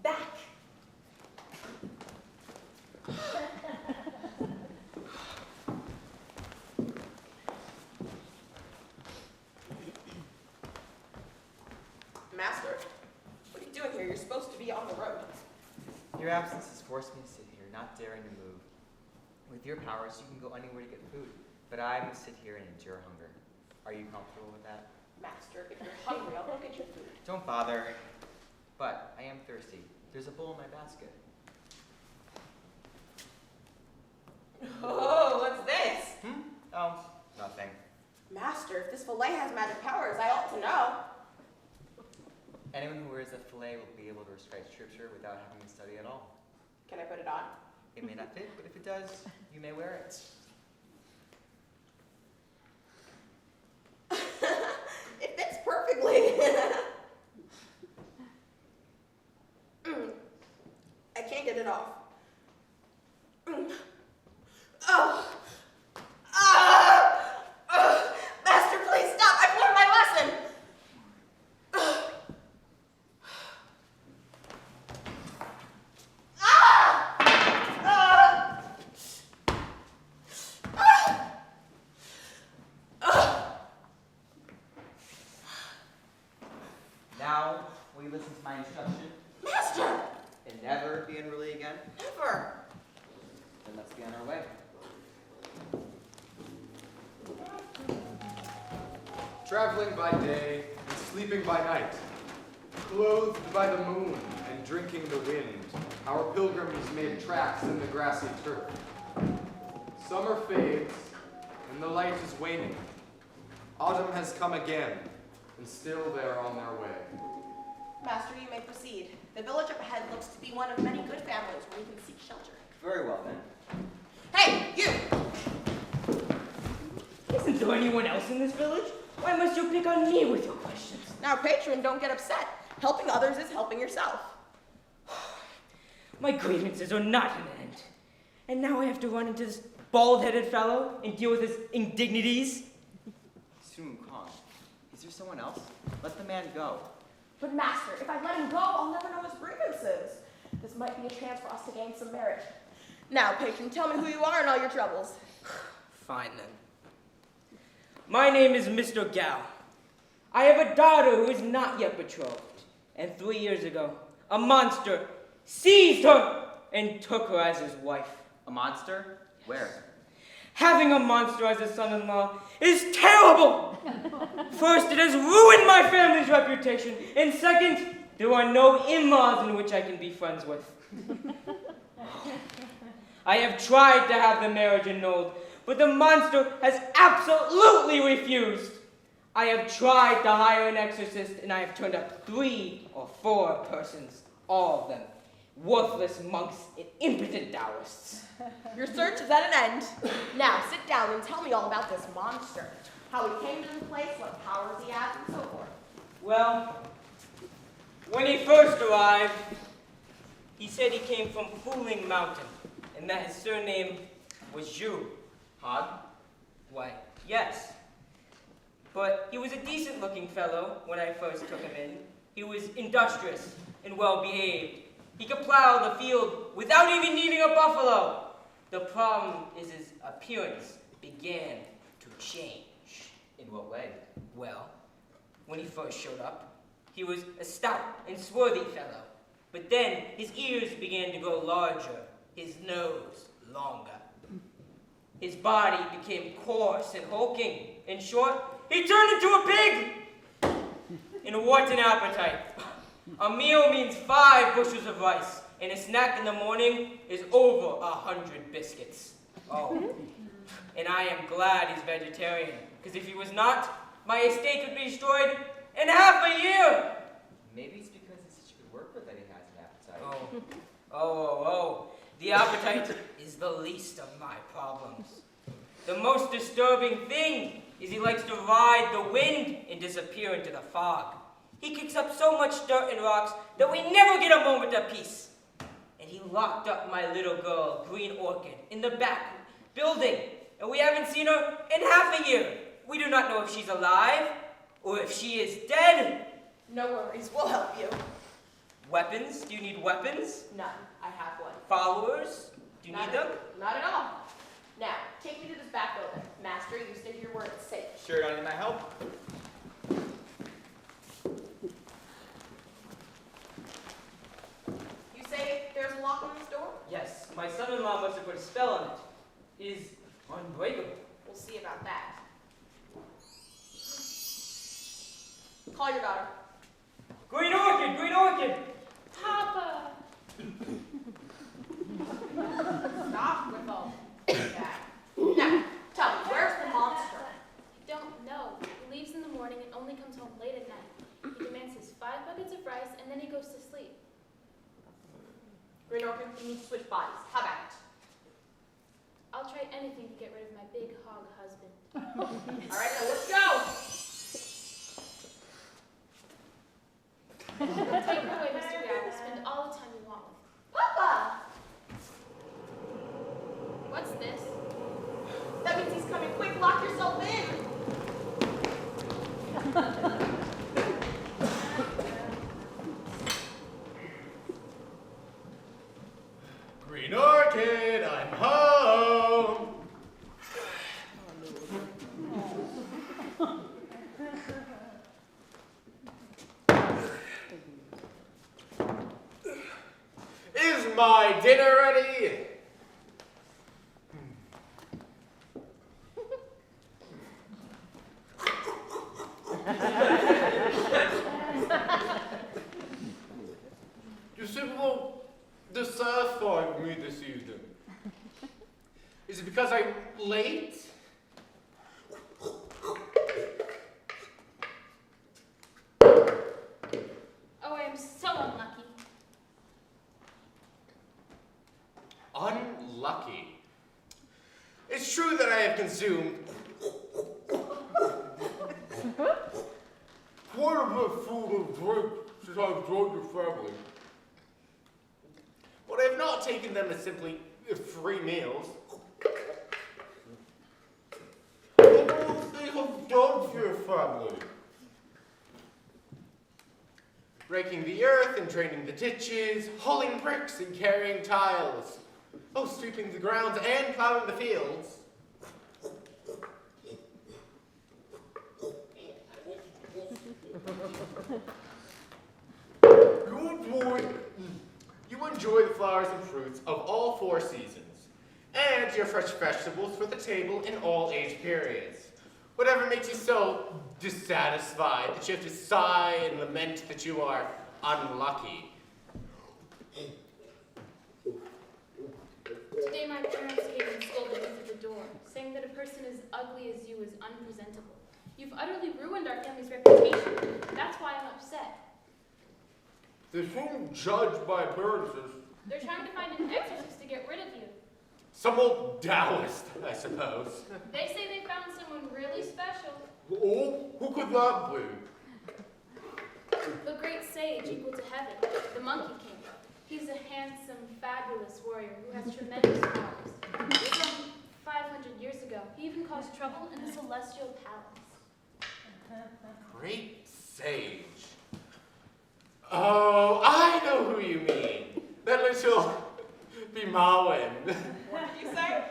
Speaker 3: back.
Speaker 5: Master, what are you doing here? You're supposed to be on the road.
Speaker 10: Your absence has forced me to sit here, not daring to move. With your powers, you can go anywhere to get food, but I must sit here and endure hunger. Are you comfortable with that?
Speaker 5: Master, if you're hungry, I'll go get your food.
Speaker 10: Don't bother. But I am thirsty. There's a bowl in my basket.
Speaker 5: Oh, what's this?
Speaker 10: Oh, nothing.
Speaker 5: Master, if this fillet has magic powers, I ought to know.
Speaker 10: Anyone who wears a fillet will be able to recite scripture without having to study at all.
Speaker 5: Can I put it on?
Speaker 10: It may not fit, but if it does, you may wear it.
Speaker 5: It fits perfectly. I can't get it off. Oh. Master, please stop. I've learned my lesson.
Speaker 10: Now, will you listen to my instruction?
Speaker 5: Master!
Speaker 10: And never be unruly again?
Speaker 5: Never.
Speaker 10: Then let's be on our way.
Speaker 2: Traveling by day and sleeping by night, clothed by the moon and drinking the wind, our pilgrims made tracks in the grassy turf. Summer fades, and the light is waning. Autumn has come again, and still they are on their way.
Speaker 5: Master, you may proceed. The village up ahead looks to be one of many good families where we can seek shelter.
Speaker 10: Very well, then.
Speaker 5: Hey, you!
Speaker 7: Isn't there anyone else in this village? Why must you pick on me with your questions?
Speaker 5: Now, patron, don't get upset. Helping others is helping yourself.
Speaker 7: My grievances are not an end. And now I have to run into this bald-headed fellow and deal with his indignities?
Speaker 10: Sun Kong, is there someone else? Let the man go.
Speaker 5: But master, if I let him go, I'll never know his grievances. This might be a chance for us to gain some merit. Now, patron, tell me who you are and all your troubles.
Speaker 7: Fine, then. My name is Mr. Gao. I have a daughter who is not yet betrothed. And 3 years ago, a monster seized her and took her as his wife.
Speaker 10: A monster? Where?
Speaker 7: Having a monster as a son-in-law is terrible! First, it has ruined my family's reputation, and second, there are no in-laws in which I can be friends with. I have tried to have the marriage annulled, but the monster has absolutely refused. I have tried to hire an exorcist, and I have turned up 3 or 4 persons, all of them worthless monks and impotent Taoists.
Speaker 5: Your search is at an end. Now, sit down and tell me all about this monster. How he came to the place, what powers he has, and so forth.
Speaker 7: Well, when he first arrived, He said he came from Fooling Mountain, and that his surname was Zhu.
Speaker 10: Hog?
Speaker 7: Why, yes. But he was a decent-looking fellow when I first took him in. He was industrious and well-behaved. He could plow the field without even needing a buffalo. The problem is his appearance began to change.
Speaker 10: In what way?
Speaker 7: Well, when he first showed up, he was a stout and swarthy fellow. But then his ears began to grow larger, his nose longer. His body became coarse and hulking. In short, he turned into a pig! And what an appetite. A meal means 5 bushels of rice, and a snack in the morning is over 100 biscuits. Oh, and I am glad he's vegetarian, because if he was not, my estate would be destroyed in half a year.
Speaker 10: Maybe it's because he's such a good worker that he has an appetite.
Speaker 7: Oh. The appetite is the least of my problems. The most disturbing thing is he likes to ride the wind and disappear into the fog. He kicks up so much dirt and rocks that we never get a moment of peace. And he locked up my little girl, Green Orchid, in the back building, and we haven't seen her in half a year. We do not know if she's alive or if she is dead.
Speaker 5: No worries, we'll help you.
Speaker 7: Weapons? Do you need weapons?
Speaker 5: None. I have one.
Speaker 7: Followers? Do you need them?
Speaker 5: Not at all. Now, take me to this back building. Master, you stick your word, it's safe.
Speaker 10: Sure, don't need my help?
Speaker 5: You say there's a lock on this door?
Speaker 7: Yes, my son-in-law must have put a spell on it. It is unbreakable.
Speaker 5: We'll see about that. Call your daughter.
Speaker 7: Green Orchid! Green Orchid!
Speaker 6: Papa!
Speaker 5: Stop with all that. Now, tell me, where's the monster?
Speaker 6: I don't know. He leaves in the morning and only comes home late at night. He demands his 5 buckets of rice and then he goes to sleep.
Speaker 5: Green Orchid, you need to switch bodies. How about it?
Speaker 6: I'll try anything to get rid of my big hog husband.
Speaker 5: All right, now let's go.
Speaker 6: Take her away, Mr. Gabby. Spend all the time you want with her.
Speaker 5: Papa!
Speaker 6: What's this?
Speaker 5: That means he's coming. Quick, lock yourself in.
Speaker 13: Green Orchid, I'm home. Is my dinner ready? You simple dissatisfied with me this evening. Is it because I'm late?
Speaker 6: Oh, I am so unlucky.
Speaker 13: Unlucky. It's true that I have consumed quite a bit of food and drink since I've joined your family. But I have not taken them as simply free meals. What all the things I've done for your family? Raking the earth and draining the ditches, hauling bricks and carrying tiles. Oh, sweeping the grounds and plowing the fields. You enjoy the flowers and fruits of all 4 seasons, and your fresh vegetables for the table in all age periods. Whatever makes you so dissatisfied that you have to sigh and lament that you are unlucky.
Speaker 6: Today my parents came and scolded me through the door, saying that a person as ugly as you is unpresentable. You've utterly ruined our family's reputation. That's why I'm upset.
Speaker 13: They shouldn't judge by appearances.
Speaker 6: They're trying to find an exorcist to get rid of you.
Speaker 13: Some old Taoist, I suppose.
Speaker 6: They say they found someone really special.
Speaker 13: Oh, who could that be?
Speaker 6: The great sage equal to heaven, the Monkey King. He's a handsome, fabulous warrior who has tremendous powers. Some 500 years ago, he even caused trouble in the celestial palace.
Speaker 13: Great sage. Oh, I know who you mean. That little Bimawin.
Speaker 5: What did you say?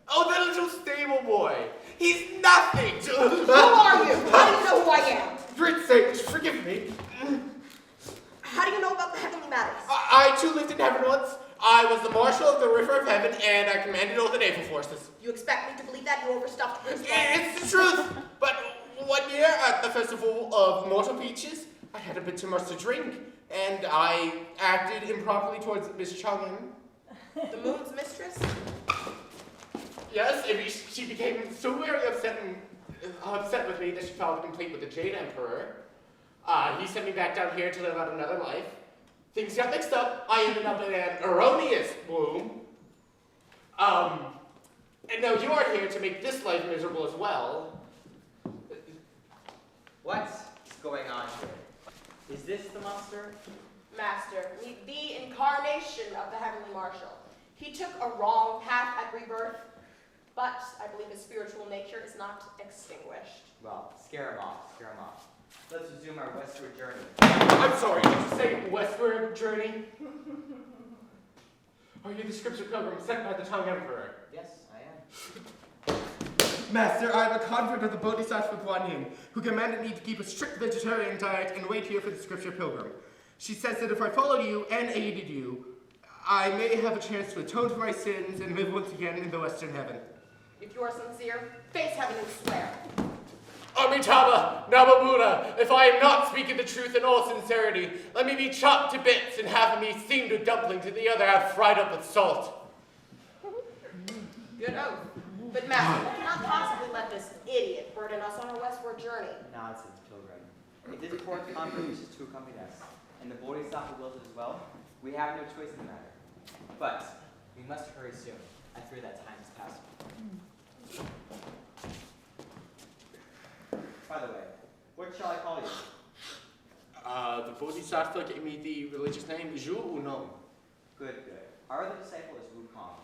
Speaker 13: Oh, that little stable boy. He's nothing to...
Speaker 5: Who are you? How do you know who I am?
Speaker 13: Great sage, forgive me.
Speaker 5: How do you know about the heavenly matters?
Speaker 13: I too lived in heaven once. I was the marshal of the River of Heaven, and I commanded all the naval forces.
Speaker 5: You expect me to believe that you overstuffed Bruce?
Speaker 13: It's the truth. But one year at the festival of Mortal Peaches, I had a bit too much to drink, and I acted improperly towards Miss Chungin.
Speaker 5: The moon's mistress?
Speaker 13: Yes, she became so very upset with me that she filed a complaint with the Jade Emperor. He sent me back down here to live out another life. Things got mixed up. I ended up in an erroneous womb. And now you are here to make this life miserable as well.
Speaker 10: What's going on here? Is this the monster?
Speaker 5: Master, meet the incarnation of the heavenly marshal. He took a wrong path at rebirth, but I believe his spiritual nature is not extinguished.
Speaker 10: Well, scare him off, scare him off. Let's resume our westward journey.
Speaker 13: I'm sorry, did you say westward journey? Are you the scripture pilgrim sent by the Tang Emperor?
Speaker 10: Yes, I am.
Speaker 2: Master, I am a convert of the Bodhisattva Guanyin, who commanded me to keep a strict vegetarian diet and wait here for the scripture pilgrim. She says that if I followed you and aided you, I may have a chance to atone for my sins and live once again in the Western Heaven.
Speaker 5: If you are sincere, face heaven and swear.
Speaker 13: Amitabha, Namabuddha, if I am not speaking the truth in all sincerity, let me be chopped to bits and half of me steamed with dumplings and the other half fried up with salt.
Speaker 5: Good oath. But Master, we cannot possibly let this idiot burden us on our westward journey.
Speaker 10: Nonsense, pilgrim. If this poor convert wishes to accompany us, and the Bodhisattva wills it as well, we have no choice in the matter. But we must hurry soon. I fear that time is passing. By the way, what shall I call you?
Speaker 13: The Bodhisattva gave me the religious name, Zhu Uno.
Speaker 10: Good, good. Our other disciple is Wukong.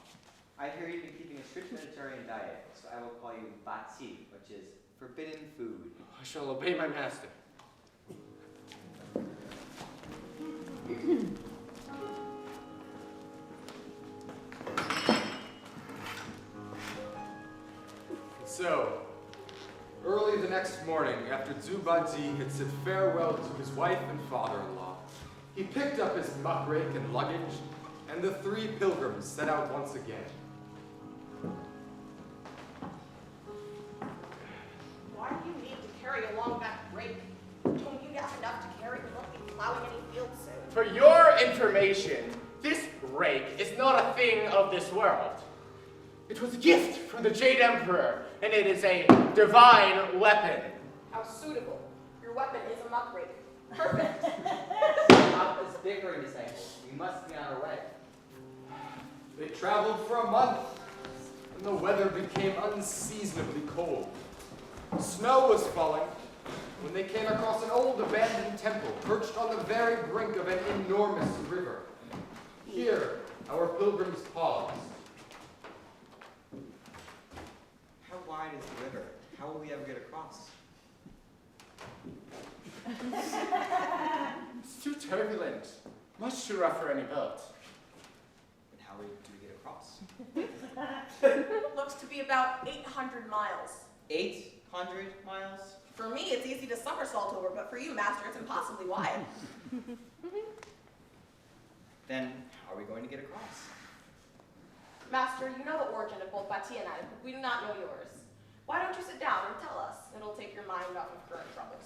Speaker 10: I hear you've been keeping a strict Mediterranean diet, so I will call you Bati, which is forbidden food.
Speaker 13: I shall obey my master.
Speaker 2: So, early the next morning, after Zhu Baji had said farewell to his wife and father-in-law, he picked up his muckrake and luggage, and the three pilgrims set out once again.
Speaker 5: Why do you need to carry along that rake? Don't you have enough to carry? You won't be plowing any fields soon.
Speaker 13: For your information, this rake is not a thing of this world. It was a gift from the Jade Emperor, and it is a divine weapon.
Speaker 5: How suitable. Your weapon is a muckrake. Perfect.
Speaker 10: Stop this bickering, disciples. We must be on our way.
Speaker 2: They traveled for a month, and the weather became unseasonably cold. Snow was falling when they came across an old abandoned temple perched on the very brink of an enormous river. Here, our pilgrims paused.
Speaker 10: How wide is the river? How will we ever get across?
Speaker 13: It's too turbulent. Much too rough for any boat.
Speaker 10: And how do we get across?
Speaker 5: Looks to be about 800 miles.
Speaker 10: 800 miles?
Speaker 5: For me, it's easy to somersault over, but for you, Master, it's impossibly wide.
Speaker 10: Then how are we going to get across?
Speaker 5: Master, you know the origin of both Bati and I, but we do not know yours. Why don't you sit down and tell us? It'll take your mind off of current troubles.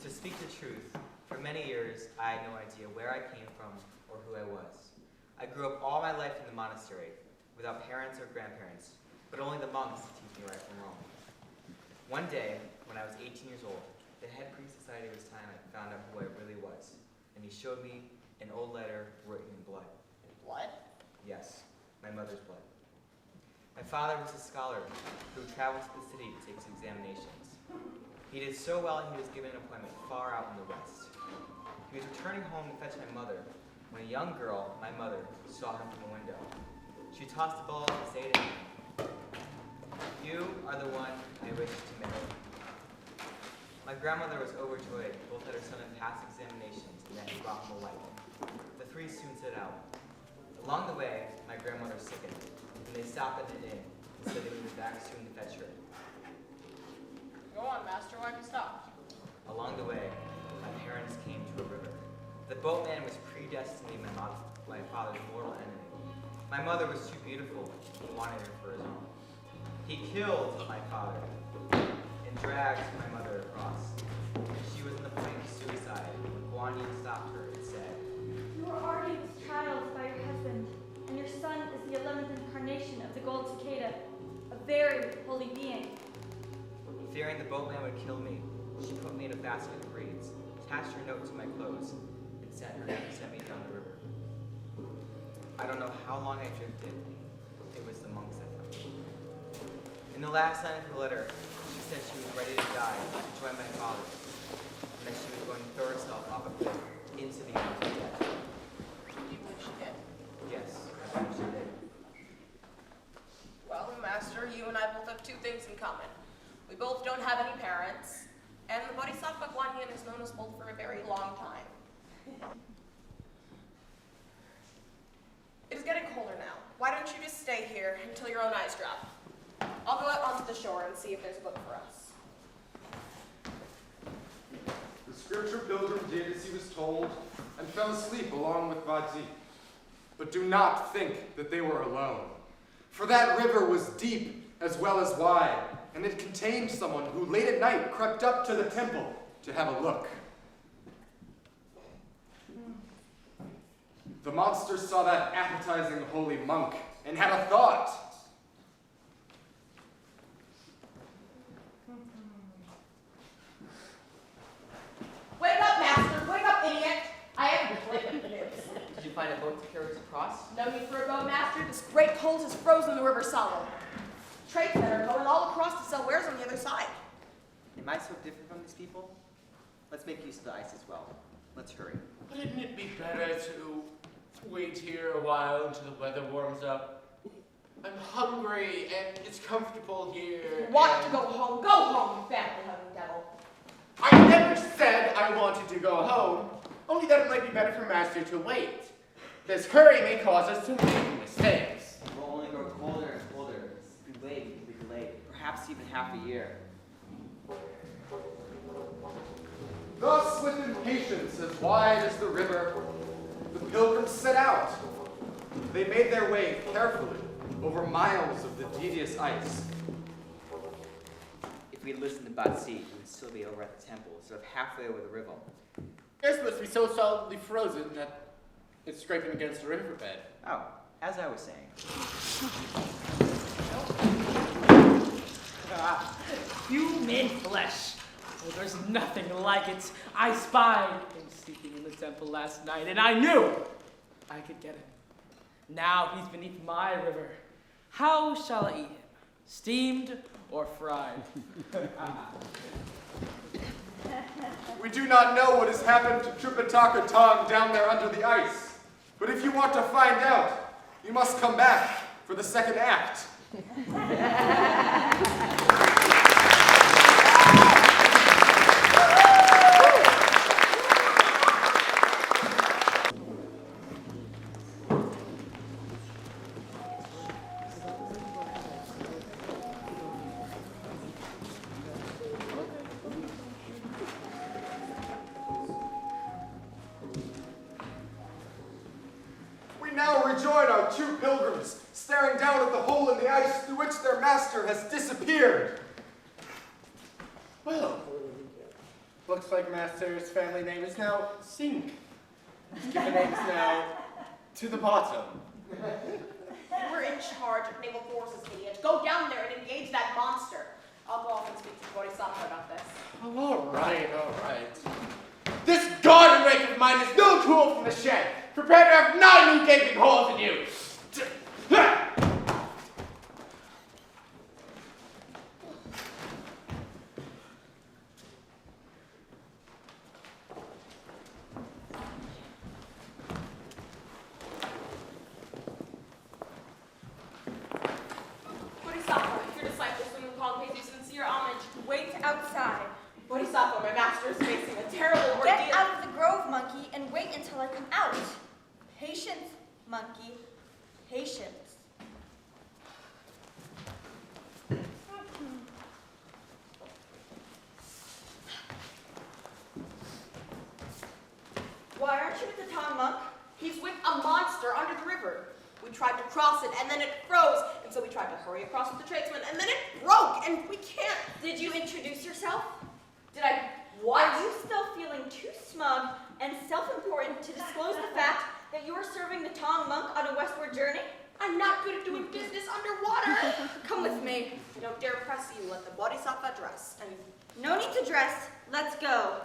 Speaker 10: To speak the truth, for many years I had no idea where I came from or who I was. I grew up all my life in the monastery, without parents or grandparents, but only the monks to teach me right from wrong. One day, when I was 18 years old, the head priest decided it was time I found out who I really was, and he showed me an old letter written in blood.
Speaker 5: Blood?
Speaker 10: Yes, my mother's blood. My father was a scholar who traveled to the city to take his examinations. He did so well he was given an appointment far out in the west. He was returning home to fetch my mother when a young girl, my mother, saw him from a window. She tossed the ball to say to him, "You are the one I wish to marry." My grandmother was overjoyed, both that her son had passed examinations and that he brought him a wife. The three soon set out. Along the way, my grandmother sickened, and they stopped at an inn and said they would be back soon to fetch her.
Speaker 5: Go on, master. Why'd you stop?
Speaker 10: Along the way, my parents came to a river. The boatman was predestined to be my father's mortal enemy. My mother was too beautiful. He wanted her for his own. He killed my father and dragged my mother across. She was on the point of suicide when Guan Yin stopped her and said,
Speaker 3: You are already betrothed by your husband, and your son is the 11th incarnation of the gold cicada, a very holy being.
Speaker 10: fearing the boatman would kill me, she put me in a basket of reeds, attached her note to my clothes, and sent me down the river. I don't know how long I drifted. It was the monks that found me. In the last line of her letter, she said she was ready to die to join my father, and that she was going to throw herself off a cliff into the arms of death.
Speaker 5: Do you believe she did?
Speaker 10: Yes, I believe she did.
Speaker 5: Well, master, you and I both have two things in common. We both don't have any parents, and the Bodhisattva Guan Yin has known us both for a very long time. It is getting colder now. Why don't you just stay here until your own eyes drop? I'll go out onto the shore and see if there's a boat for us.
Speaker 2: The spiritual pilgrim did as he was told and fell asleep along with Vadzi. But do not think that they were alone. For that river was deep as well as wide, and it contained someone who late at night crept up to the temple to have a look. The monster saw that appetizing holy monk and had a thought.
Speaker 5: Wake up, master! Wake up, idiot! I am the news.
Speaker 10: Did you find a boat to carry us across?
Speaker 5: No need for a boat, master. This great cold has frozen the river solid. Tradesmen are going all across to sell wares on the other side.
Speaker 10: Am I so different from these people? Let's make use of the ice as well. Let's hurry.
Speaker 13: Wouldn't it be better to wait here a while until the weather warms up? I'm hungry and it's comfortable here.
Speaker 5: You want to go home? Go home, you family-hugging devil.
Speaker 13: I never said I wanted to go home, only that it might be better for Master to wait. This hurry may cause us to make mistakes.
Speaker 10: It will only grow colder and colder. If we wait, we could be delayed, perhaps even half a year.
Speaker 2: Thus, with impatience as wide as the river, the pilgrims set out. They made their way carefully over miles of the devious ice.
Speaker 10: If we had listened to Batsi, we would still be over at the temple, sort of halfway over the river.
Speaker 13: This must be so solidly frozen that it's scraping against the riverbed.
Speaker 10: Oh, as I was saying.
Speaker 11: Human flesh. Oh, there's nothing like it. I spied him sleeping in the temple last night, and I knew I could get him. Now he's beneath my river. How shall I eat him? Steamed or fried?
Speaker 2: We do not know what has happened to Tripitaka Tong down there under the ice. But if you want to find out, you must come back for the second act. Now rejoin our two pilgrims, staring down at the hole in the ice through which their master has disappeared.
Speaker 13: Well, looks like Master's family name is now Sink. His given name is now to the bottom.
Speaker 5: We're in charge of naval forces, idiot. Go down there and engage that monster. I'll go off and speak to the Bodhisattva about this.
Speaker 13: Oh, all right. This garden rake of mine is no tool from the shed. Prepare to have 9 new gaping holes in you.
Speaker 5: Bodhisattva, your disciples when the call pays you sincere homage. Wait outside. Bodhisattva, my master is facing a terrible ordeal.
Speaker 3: Get out of the grove, monkey, and wait until I come out. Patience, monkey, patience.
Speaker 5: Why aren't you with the town monk? He's with a monster under the river. We tried to cross it, and then it froze, and so we tried to hurry across with the tradesman, and then it broke, and we can't.
Speaker 3: Did you introduce yourself?
Speaker 5: Did I what?
Speaker 3: Are you still feeling too smug and self-important to disclose the fact that you are serving the Tong monk on a westward journey?
Speaker 5: I'm not good at doing business underwater.
Speaker 3: Come with me.
Speaker 5: I don't dare press you. Let the Bodhisattva dress. And
Speaker 3: No need to dress. Let's go.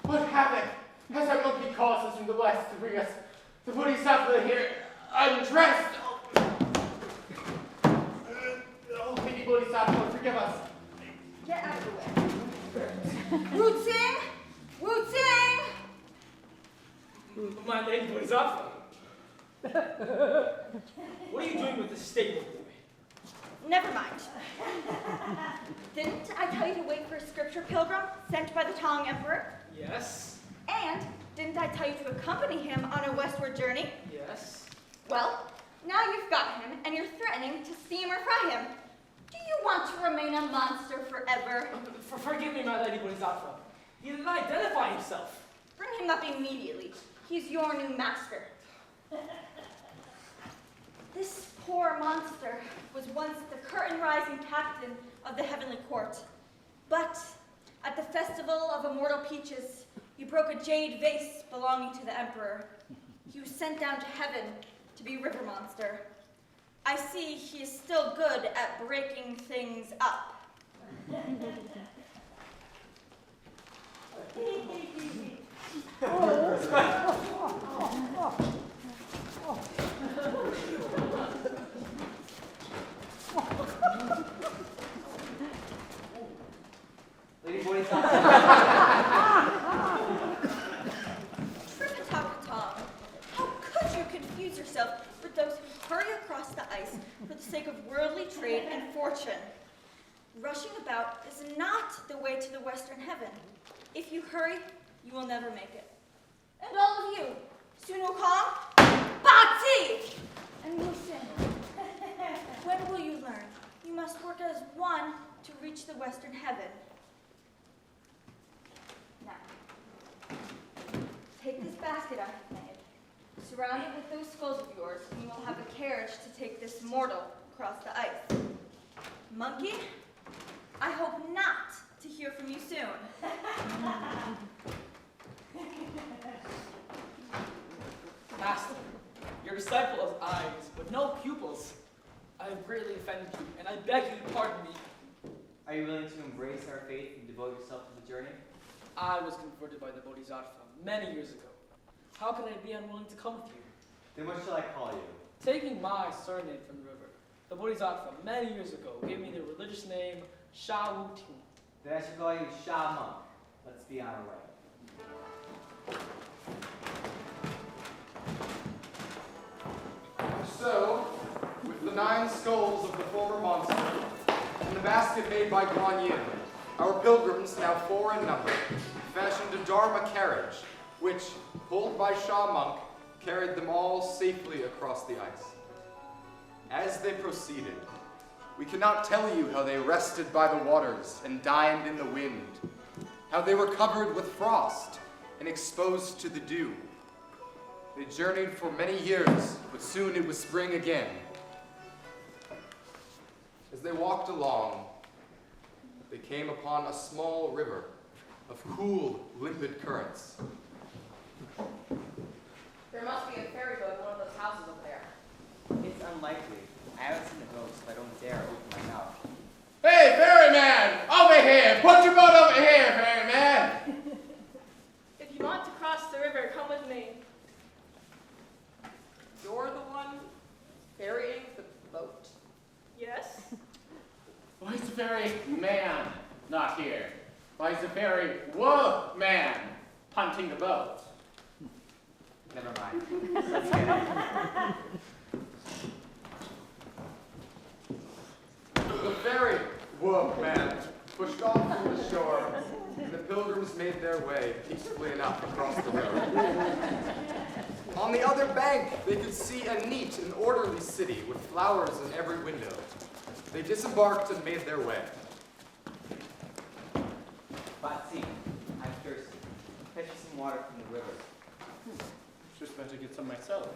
Speaker 13: What havoc has that monkey caused us from the west to bring us the Bodhisattva here undressed? Oh, lady Bodhisattva, forgive us.
Speaker 3: Get out of the way. Wu Ting! Wu Ting!
Speaker 11: My lady Bodhisattva. What are you doing with this stable boy?
Speaker 3: Never mind. Didn't I tell you to wait for a scripture pilgrim sent by the Tong Emperor?
Speaker 11: Yes.
Speaker 3: And didn't I tell you to accompany him on a westward journey?
Speaker 11: Yes.
Speaker 3: Well, now you've got him, and you're threatening to steam or fry him. Do you want to remain a monster forever?
Speaker 11: Forgive me, my lady Bodhisattva. He didn't identify himself.
Speaker 3: Bring him up immediately. He's your new master. This poor monster was once the curtain-rising captain of the heavenly court. But at the festival of immortal peaches, he broke a jade vase belonging to the emperor. He was sent down to heaven to be river monster. I see he is still good at breaking things up.
Speaker 10: Lady Bodhisattva.
Speaker 3: Tripitaka-Tom, how could you confuse yourself with those who hurry across the ice for the sake of worldly trade and fortune? Rushing about is not the way to the western heaven. If you hurry, you will never make it. And all of you, Sunukong, Bati, and Musin, when will you learn? You must work as one to reach the western heaven. Now, take this basket I have made. Surround it with those skulls of yours, and you will have a carriage to take this mortal across the ice. Monkey, I hope not to hear from you soon.
Speaker 11: Master, your disciple has eyes, but no pupils. I have greatly offended you, and I beg you to pardon me.
Speaker 10: Are you willing to embrace our faith and devote yourself to the journey?
Speaker 11: I was converted by the Bodhisattva many years ago. How can I be unwilling to come with you?
Speaker 10: Then what shall I call you?
Speaker 11: Taking my surname from the river, the Bodhisattva many years ago gave me the religious name Sha Wu Ting.
Speaker 10: Then I shall call you Sha Monk. Let's be on our way.
Speaker 2: So, with the 9 skulls of the former monster, and the basket made by Guan Yin, our pilgrims, now 4 in number, fashioned a Dharma carriage, which, pulled by Sha Monk, carried them all safely across the ice. As they proceeded, we cannot tell you how they rested by the waters and dined in the wind, how they were covered with frost and exposed to the dew. They journeyed for many years, but soon it was spring again, As they walked along, they came upon a small river of cool, limpid currents.
Speaker 5: There must be a ferry boat in one of those houses over there.
Speaker 10: It's unlikely. I haven't seen the boat, so I don't dare open my mouth.
Speaker 13: Hey, ferryman! Over here! Put your boat over here, ferryman!
Speaker 8: If you want to cross the river, come with me.
Speaker 5: You're the one ferrying the boat?
Speaker 8: Yes?
Speaker 13: Why is the ferry man not here? Why is the ferry man punting the boat?
Speaker 10: Never mind. Let's get it.
Speaker 2: The ferry man pushed off from the shore, and the pilgrims made their way, peacefully enough, across the river. On the other bank, they could see a neat and orderly city with flowers in every window. They disembarked and made their way.
Speaker 10: Batsy, I'm thirsty. Fetch me some water from the river.
Speaker 13: Just meant to get some myself.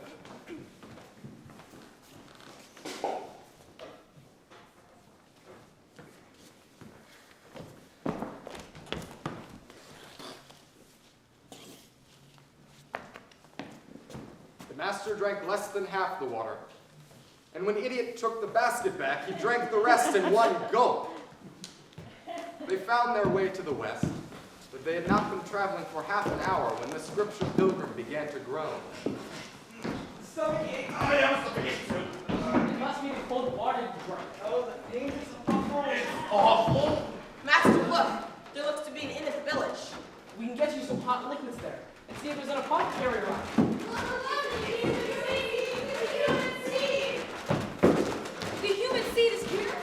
Speaker 2: The master drank less than half the water, and when Idiot took the basket back, he drank the rest in one gulp. They found their way to the west, but they had not been traveling for half an hour when the scripture pilgrim began to groan.
Speaker 7: Suffocating.
Speaker 13: I am suffocating too.
Speaker 11: It must be the cold water you drank.
Speaker 7: Oh, the dangers of buffalo.
Speaker 13: Awful.
Speaker 5: Master, look! There looks to be an inn at the village.
Speaker 11: We can get you some hot liquids there and see if there's an apothecary around.
Speaker 6: The human seed is here.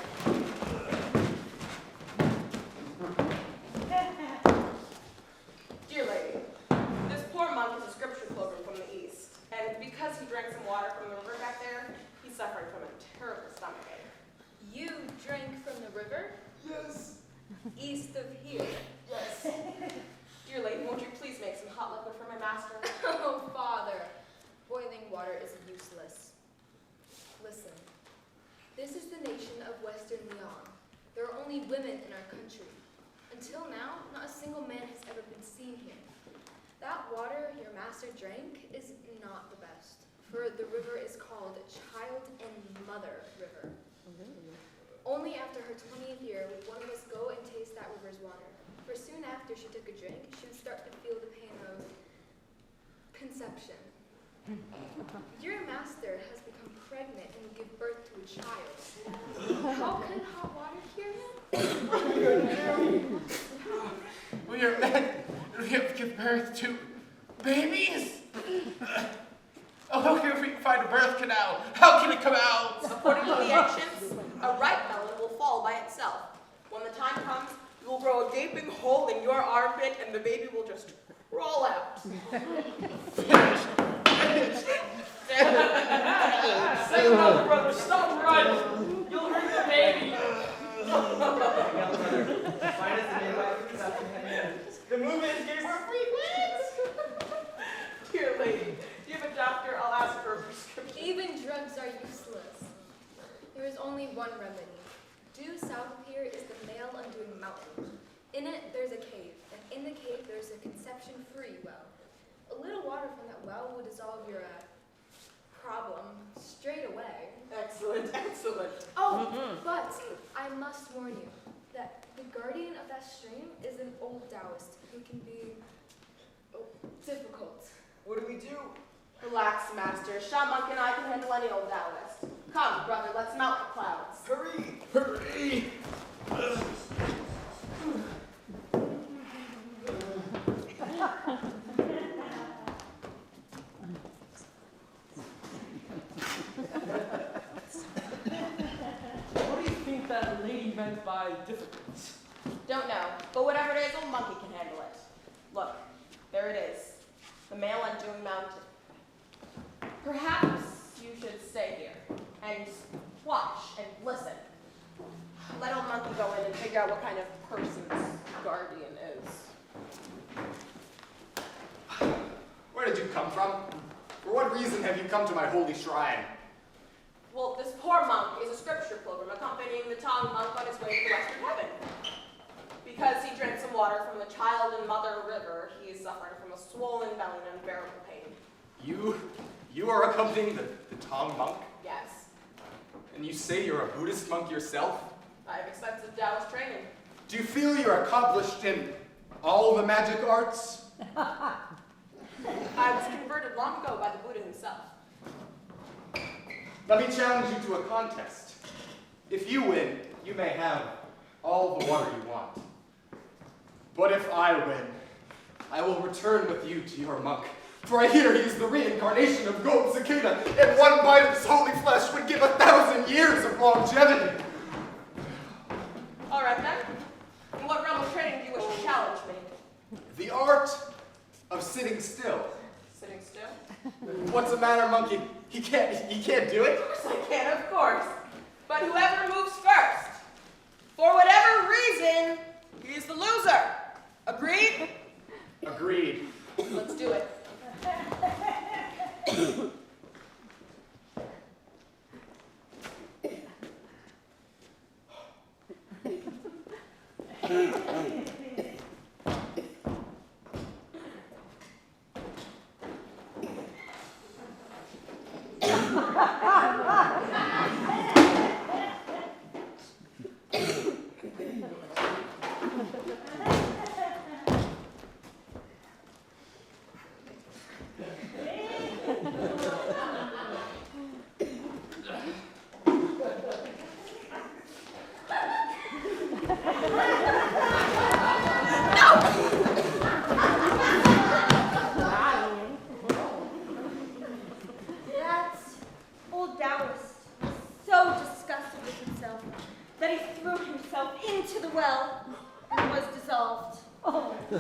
Speaker 5: Dear lady, this poor monk is a scripture pilgrim from the east, and because he drank some water from the river back there, he's suffering from a terrible stomachache.
Speaker 6: You drank from the river?
Speaker 5: Yes.
Speaker 6: East of here.
Speaker 5: Yes. Dear lady, won't you please make some hot liquid for my master?
Speaker 6: Oh, Father. Boiling water is useless. Listen. This is the nation of Western Lyon. There are only women in our country. Until now, not a single man has ever been seen here. That water your master drank is not the best, for the river is called Child and Mother River. Only after her 20th year would one of us go and taste that river's water, for soon after she took a drink, she would start to feel the pain of conception. Your master has become pregnant and will give birth to a child. How can hot water cure him?
Speaker 13: We are men. We have to give birth to babies. Oh, how can we find a birth canal? How can it come out?
Speaker 5: According to the ancients, a ripe melon will fall by itself. When the time comes, you will grow a gaping hole in your armpit and the baby will just crawl out.
Speaker 11: Say no, brother, stop running. You'll hurt the baby.
Speaker 10: Find us the midwife for conception, Henry.
Speaker 13: The movement is getting more frequent.
Speaker 5: Dear lady, do you have a doctor? I'll ask for a prescription.
Speaker 6: Even drugs are useless. There is only one remedy. Due south of here is the Male Undoing Mountain. In it, there's a cave, and in the cave, there's a conception-free well. A little water from that well will dissolve your problem straight away.
Speaker 5: Excellent, excellent.
Speaker 6: Oh, but I must warn you that the guardian of that stream is an old Taoist who can be difficult.
Speaker 5: What do we do? Relax, master. Shamonk and I can handle any old Taoist. Come, brother, let's mount the clouds.
Speaker 13: Hurry! Hurry!
Speaker 11: What do you think that lady meant by difficult?
Speaker 5: Don't know, but whatever it is, old monkey can handle it. Look, there it is. The Male Undoing Mountain. Perhaps you should stay here and watch and listen. Let old monkey go in and figure out what kind of person's guardian is.
Speaker 2: Where did you come from? For what reason have you come to my holy shrine?
Speaker 5: Well, this poor monk is a scripture pilgrim accompanying the Tong monk on his way to the western heaven. Because he drank some water from the Child and Mother River, he is suffering from a swollen belly and unbearable pain.
Speaker 2: You are accompanying the Tong monk?
Speaker 5: Yes,
Speaker 2: And you say you're a Buddhist monk yourself?
Speaker 5: I have extensive Taoist training.
Speaker 2: Do you feel you're accomplished in all the magic arts?
Speaker 5: I was converted long ago by the Buddha himself.
Speaker 2: Let me challenge you to a contest. If you win, you may have all the water you want. But if I win, I will return with you to your monk. For I hear he is the reincarnation of Gold Cicada, and one bite of his holy flesh would give 1,000 years of longevity.
Speaker 5: All right then. In what realm of training do you wish to challenge me?
Speaker 2: The art of sitting still.
Speaker 5: Sitting still?
Speaker 2: What's the matter, monkey? He can't do it?
Speaker 5: Of course I can, of course. But whoever moves first, for whatever reason, he is the loser. Agreed?
Speaker 2: Agreed.
Speaker 5: Let's do it.
Speaker 3: That old Taoist was so disgusted with himself that he threw himself into the well and was dissolved.
Speaker 13: What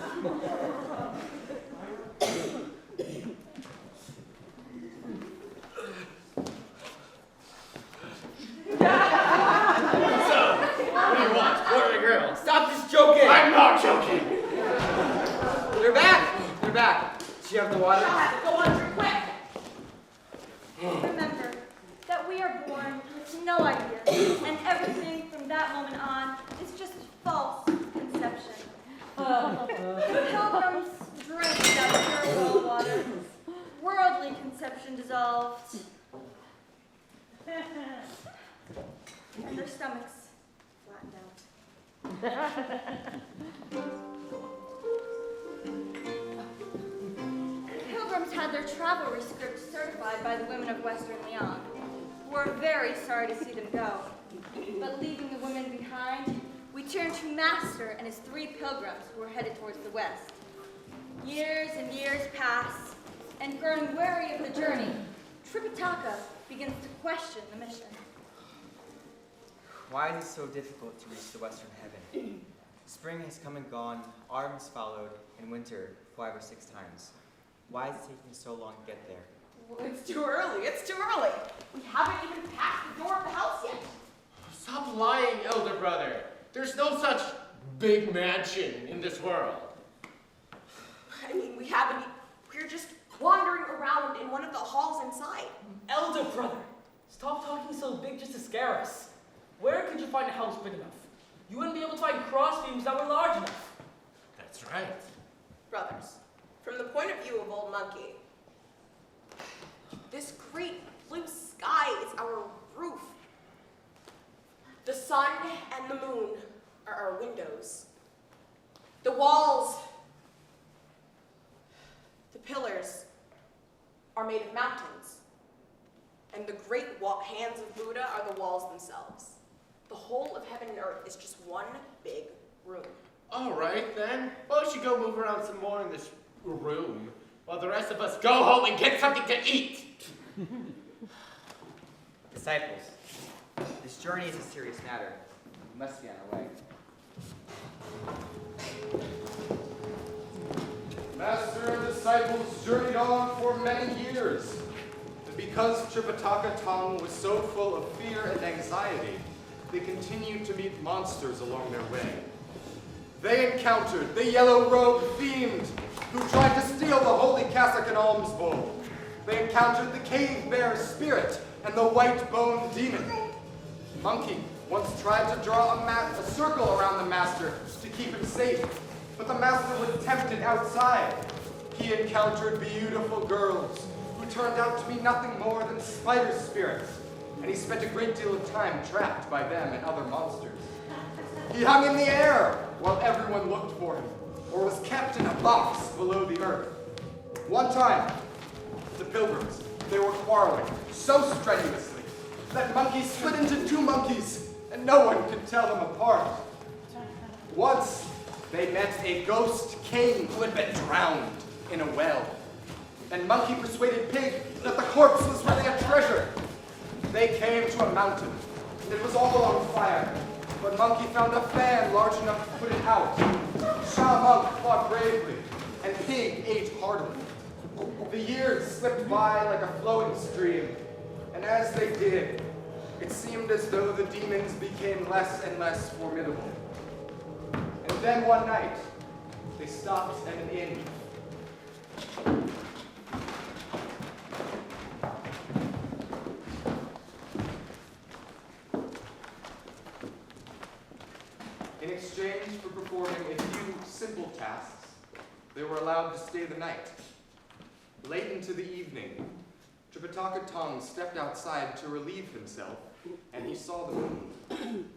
Speaker 13: do you want? What are the girls?
Speaker 7: Stop this joking!
Speaker 13: I'm not joking!
Speaker 10: They're back! They're back. Do you have the water?
Speaker 5: I'll have to go under quick.
Speaker 3: Remember that we are born with no idea, and everything from that moment on is just false conception. The pilgrims drank that pure well water. Worldly conception dissolved. And their stomachs flattened out. Pilgrims had their travel scripts certified by the women of Western Lyon. We're very sorry to see them go. But leaving the women behind, we turned to Master and his 3 pilgrims who were headed towards the west. Years and years pass, and growing weary of the journey, Tripitaka begins to question the mission.
Speaker 10: Why is it so difficult to reach the western heaven? Spring has come and gone, autumn has followed, and winter 5 or 6 times. Why is it taking so long to get there?
Speaker 5: Well, it's too early. It's too early. We haven't even passed the door of the house yet.
Speaker 13: Stop lying, elder brother. There's no such big mansion in this world.
Speaker 5: I mean, we're just wandering around in one of the halls inside.
Speaker 11: Elder brother, stop talking so big just to scare us. Where could you find a house big enough? You wouldn't be able to find crossbeams that were large enough.
Speaker 13: That's right.
Speaker 5: Brothers, from the point of view of Old Monkey, this great blue sky is our roof. The sun and the moon are our windows. The walls, the pillars, are made of mountains. And the great hands of Buddha are the walls themselves. The whole of heaven and earth is just one big room.
Speaker 13: All right, then. Why don't you go move around some more in this room while the rest of us go home and get something to eat?
Speaker 10: Disciples, this journey is a serious matter. We must be on our way.
Speaker 2: Master and disciples journeyed on for many years. And because Tripitaka Tong was so full of fear and anxiety, they continued to meet monsters along their way. They encountered the yellow-robed fiend who tried to steal the holy cassock and alms bowl. They encountered the cave bear spirit and the white-boned demon. Monkey once tried to draw a circle around the master to keep him safe, but the master was tempted outside. He encountered beautiful girls who turned out to be nothing more than spider spirits, and he spent a great deal of time trapped by them and other monsters. He hung in the air while everyone looked for him, or was kept in a box below the earth. One time, the pilgrims, they were quarreling so strenuously that Monkey split into two monkeys, and no one could tell them apart. Once, they met a ghost king who had been drowned in a well, and Monkey persuaded Pig that the corpse was really a treasure. They came to a mountain, and it was all on fire, but Monkey found a fan large enough to put it out. Monk fought bravely, and Pig ate heartily. The years slipped by like a flowing stream, and as they did, it seemed as though the demons became less and less formidable. And then one night, they stopped at an inn. In exchange for performing a few simple tasks, they were allowed to stay the night. Late into the evening, Tripitaka Tom stepped outside to relieve himself, and he saw the moon.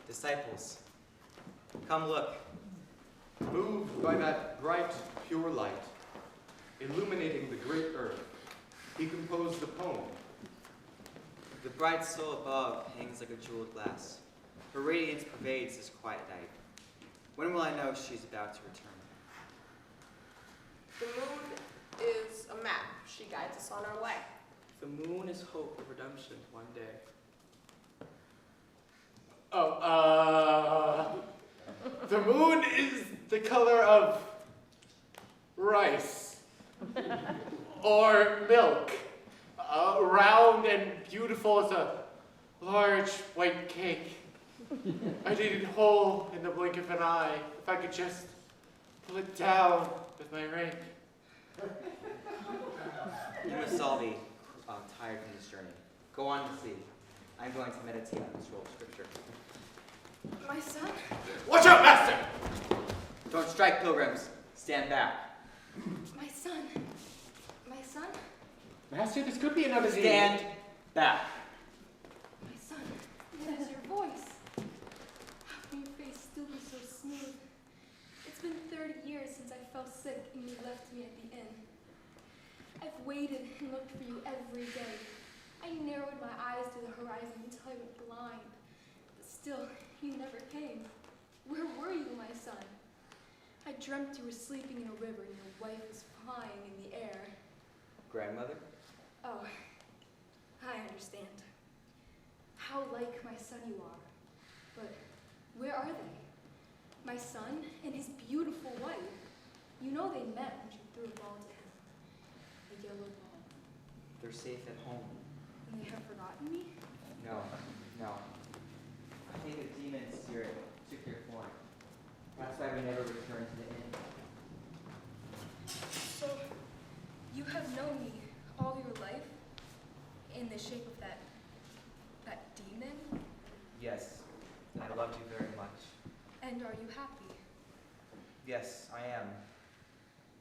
Speaker 10: Disciples, come look.
Speaker 2: Moved by that bright, pure light, illuminating the great earth, he composed the poem.
Speaker 10: The bright soul above hangs like a jeweled glass. Her radiance pervades this quiet night. When will I know she's about to return?
Speaker 5: The moon is a map. She guides us on our way.
Speaker 11: The moon is hope of redemption one day.
Speaker 13: The moon is the color of rice or milk, round and beautiful as a large white cake. I'd eat it whole in the blink of an eye if I could just pull it down with my rake.
Speaker 10: You must all be tired from this journey. Go on to sleep. I'm going to meditate on this roll of scripture.
Speaker 9: My son?
Speaker 13: Watch out, master!
Speaker 10: Don't strike, pilgrims. Stand back.
Speaker 9: My son? My son?
Speaker 13: Master, this could be another demon.
Speaker 10: Stand back.
Speaker 9: My son, what is your voice? How can your face still be so smooth? It's been 30 years since I fell sick and you left me at the inn. I've waited and looked for you every day. I narrowed my eyes to the horizon until I went blind. But still, you never came. Where were you, my son? I dreamt you were sleeping in a river and your wife was flying in the air.
Speaker 10: Grandmother?
Speaker 9: Oh, I understand. How like my son you are. But where are they? My son and his beautiful wife. You know they met when she threw a ball to him. A yellow ball.
Speaker 10: They're safe at home.
Speaker 9: And they have forgotten me?
Speaker 10: No. I think a demon spirit took your form. That's why we never returned to the inn.
Speaker 9: So, you have known me all your life in the shape of that demon?
Speaker 10: Yes, and I loved you very much.
Speaker 9: And are you happy?
Speaker 10: Yes, I am.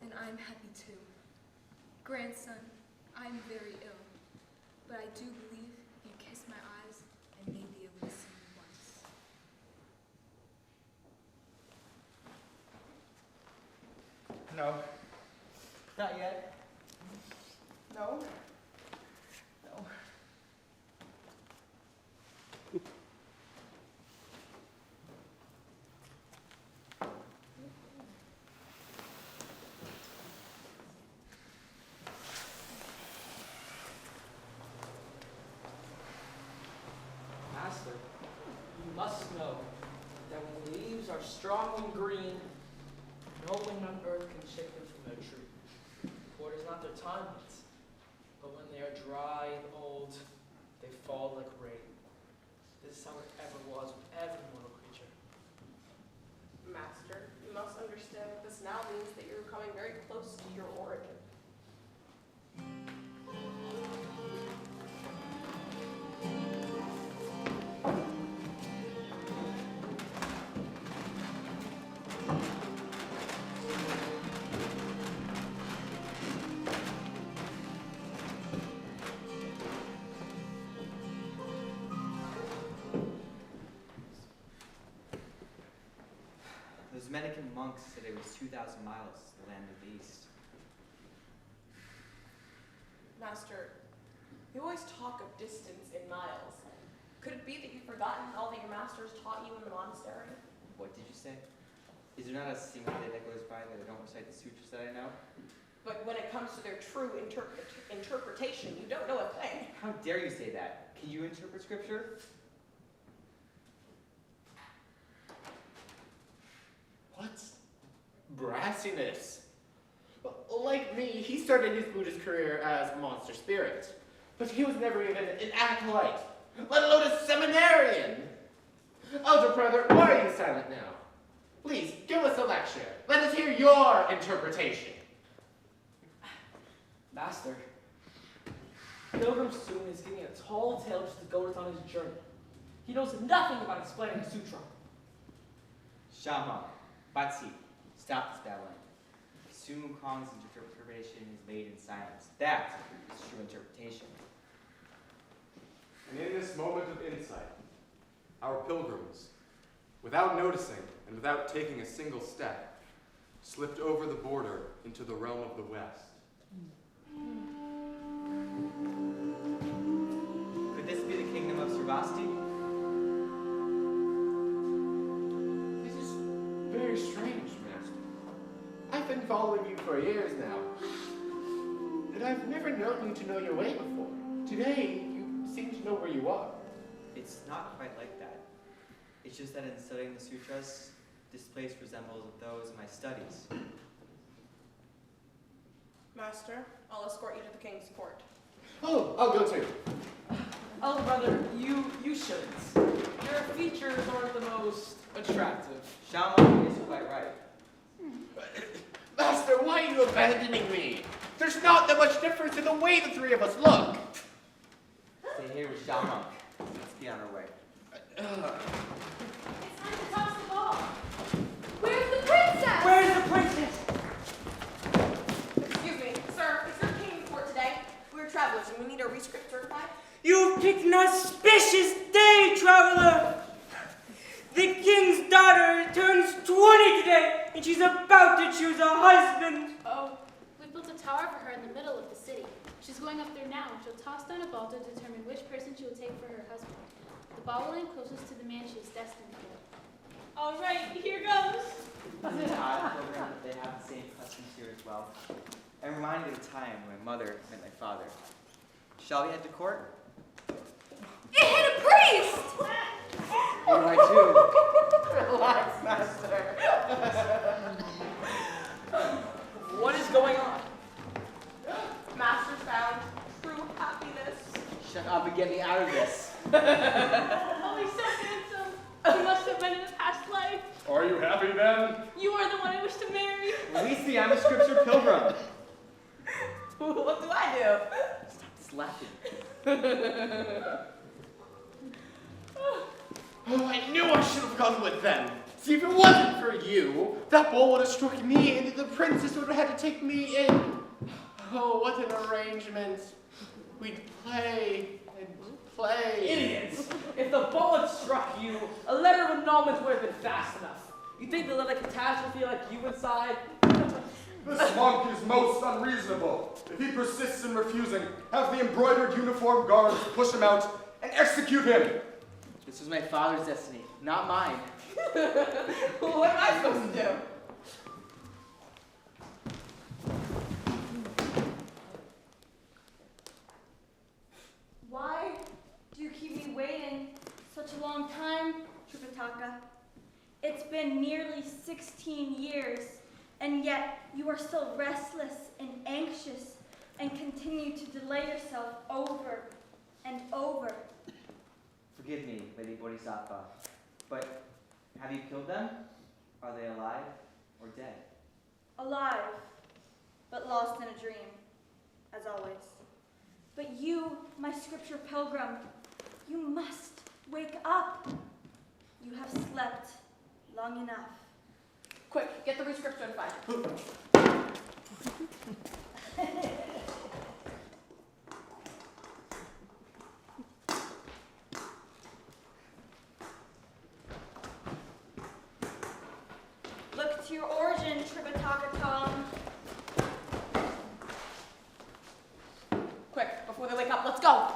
Speaker 9: And I'm happy too. Grandson, I'm very ill, but I do believe you kissed my eyes and may be able to see me once.
Speaker 13: No.
Speaker 11: Not yet.
Speaker 5: No?
Speaker 11: No. Master, you must know that when leaves are strong and green, no wind on earth can shake them from their tree. For it is not their time yet, but when they are dry and old, they fall like rain. This is how it ever was with every mortal creature.
Speaker 5: Master, you must understand that this now means that you're coming very close to your origin.
Speaker 10: Dominican monks said it was 2,000 miles to the land of the East.
Speaker 5: Master, you always talk of distance in miles. Could it be that you've forgotten all that your masters taught you in the monastery?
Speaker 10: What did you say? Is there not a single day that goes by that I don't recite the sutras that I know?
Speaker 5: But when it comes to their true interpretation, you don't know a thing.
Speaker 10: How dare you say that? Can you interpret scripture?
Speaker 13: What? Brassiness. Well, like me, he started his Buddhist career as a monster spirit. But he was never even an acolyte, let alone a seminarian. Elder brother, why are you silent now? Please, give us a lecture. Let us hear your interpretation.
Speaker 11: Master, Pilgrim soon is giving a tall tale just to go on his journey. He knows nothing about explaining a sutra.
Speaker 10: Shama, Batsi, stop this babbling. Sun Wukong's interpretation is made in silence. That is true interpretation.
Speaker 2: And in this moment of insight, our pilgrims, without noticing and without taking a single step, slipped over the border into the realm of the West.
Speaker 10: Could this be the kingdom of Sarvasti?
Speaker 13: This is very strange, Master. I've been following you for years now, and I've never known you to know your way before. Today, you seem to know where you are.
Speaker 10: It's not quite like that. It's just that in studying the sutras, this place resembles those of my studies.
Speaker 5: Master, I'll escort you to the king's court.
Speaker 13: Oh, I'll go too.
Speaker 11: Elder brother, you shouldn't. Your features aren't the most attractive.
Speaker 10: Shama is quite right.
Speaker 13: Master, why are you abandoning me? There's not that much difference in the way the three of us look.
Speaker 10: Stay here with Shama. Let's be on our way.
Speaker 6: It's time to toss the ball. Where's the princess?
Speaker 11: Where's the princess?
Speaker 5: Excuse me, sir, is your king's court today? We're travelers and we need our rescript certified.
Speaker 7: You've picked an auspicious day, traveler! The king's daughter turns 20 today, and she's about to choose a husband.
Speaker 12: Oh, we built a tower for her in the middle of the city. She's going up there now, and she'll toss down a ball to determine which person she will take for her husband. The ball will land closest to the man she is destined for.
Speaker 8: All right, here goes.
Speaker 10: Isn't it odd, children, that they have the same customs here as well? I'm reminded of a time when my mother met my father. Shall we head to court?
Speaker 3: It hit a priest!
Speaker 10: What do I do?
Speaker 5: Relax, master.
Speaker 11: What is going on?
Speaker 5: Master found true happiness.
Speaker 10: Shut up and get me out of this.
Speaker 8: Oh, he's so handsome. He must have been in a past life.
Speaker 2: Are you happy then?
Speaker 8: You are the one I wish to marry.
Speaker 10: Release me, I'm a scripture pilgrim.
Speaker 5: What do I do?
Speaker 10: Stop this laughing.
Speaker 13: Oh, I knew I should have gone with them. See, if it wasn't for you, that ball would have struck me and the princess would have had to take me in. Oh, what an arrangement. We'd play and play.
Speaker 11: Idiots! If the ball had struck you, a letter of annulment would have been fast enough. You think they'll let a catastrophe like you inside?
Speaker 2: This monk is most unreasonable. If he persists in refusing, have the embroidered uniform guards push him out and execute him.
Speaker 10: This was my father's destiny, not mine.
Speaker 5: What am I supposed to do?
Speaker 3: Why do you keep me waiting such a long time, Tripitaka? It's been nearly 16 years, and yet you are still restless and anxious and continue to delay yourself over and over.
Speaker 10: Forgive me, Lady Bodhisattva, but have you killed them? Are they alive or dead?
Speaker 3: Alive, but lost in a dream, as always. But you, my scripture pilgrim, you must wake up. You have slept long enough.
Speaker 5: Quick, get the rescript certified. Look to
Speaker 3: to your origin, Tribatakatom.
Speaker 5: Quick, before they wake up, let's go.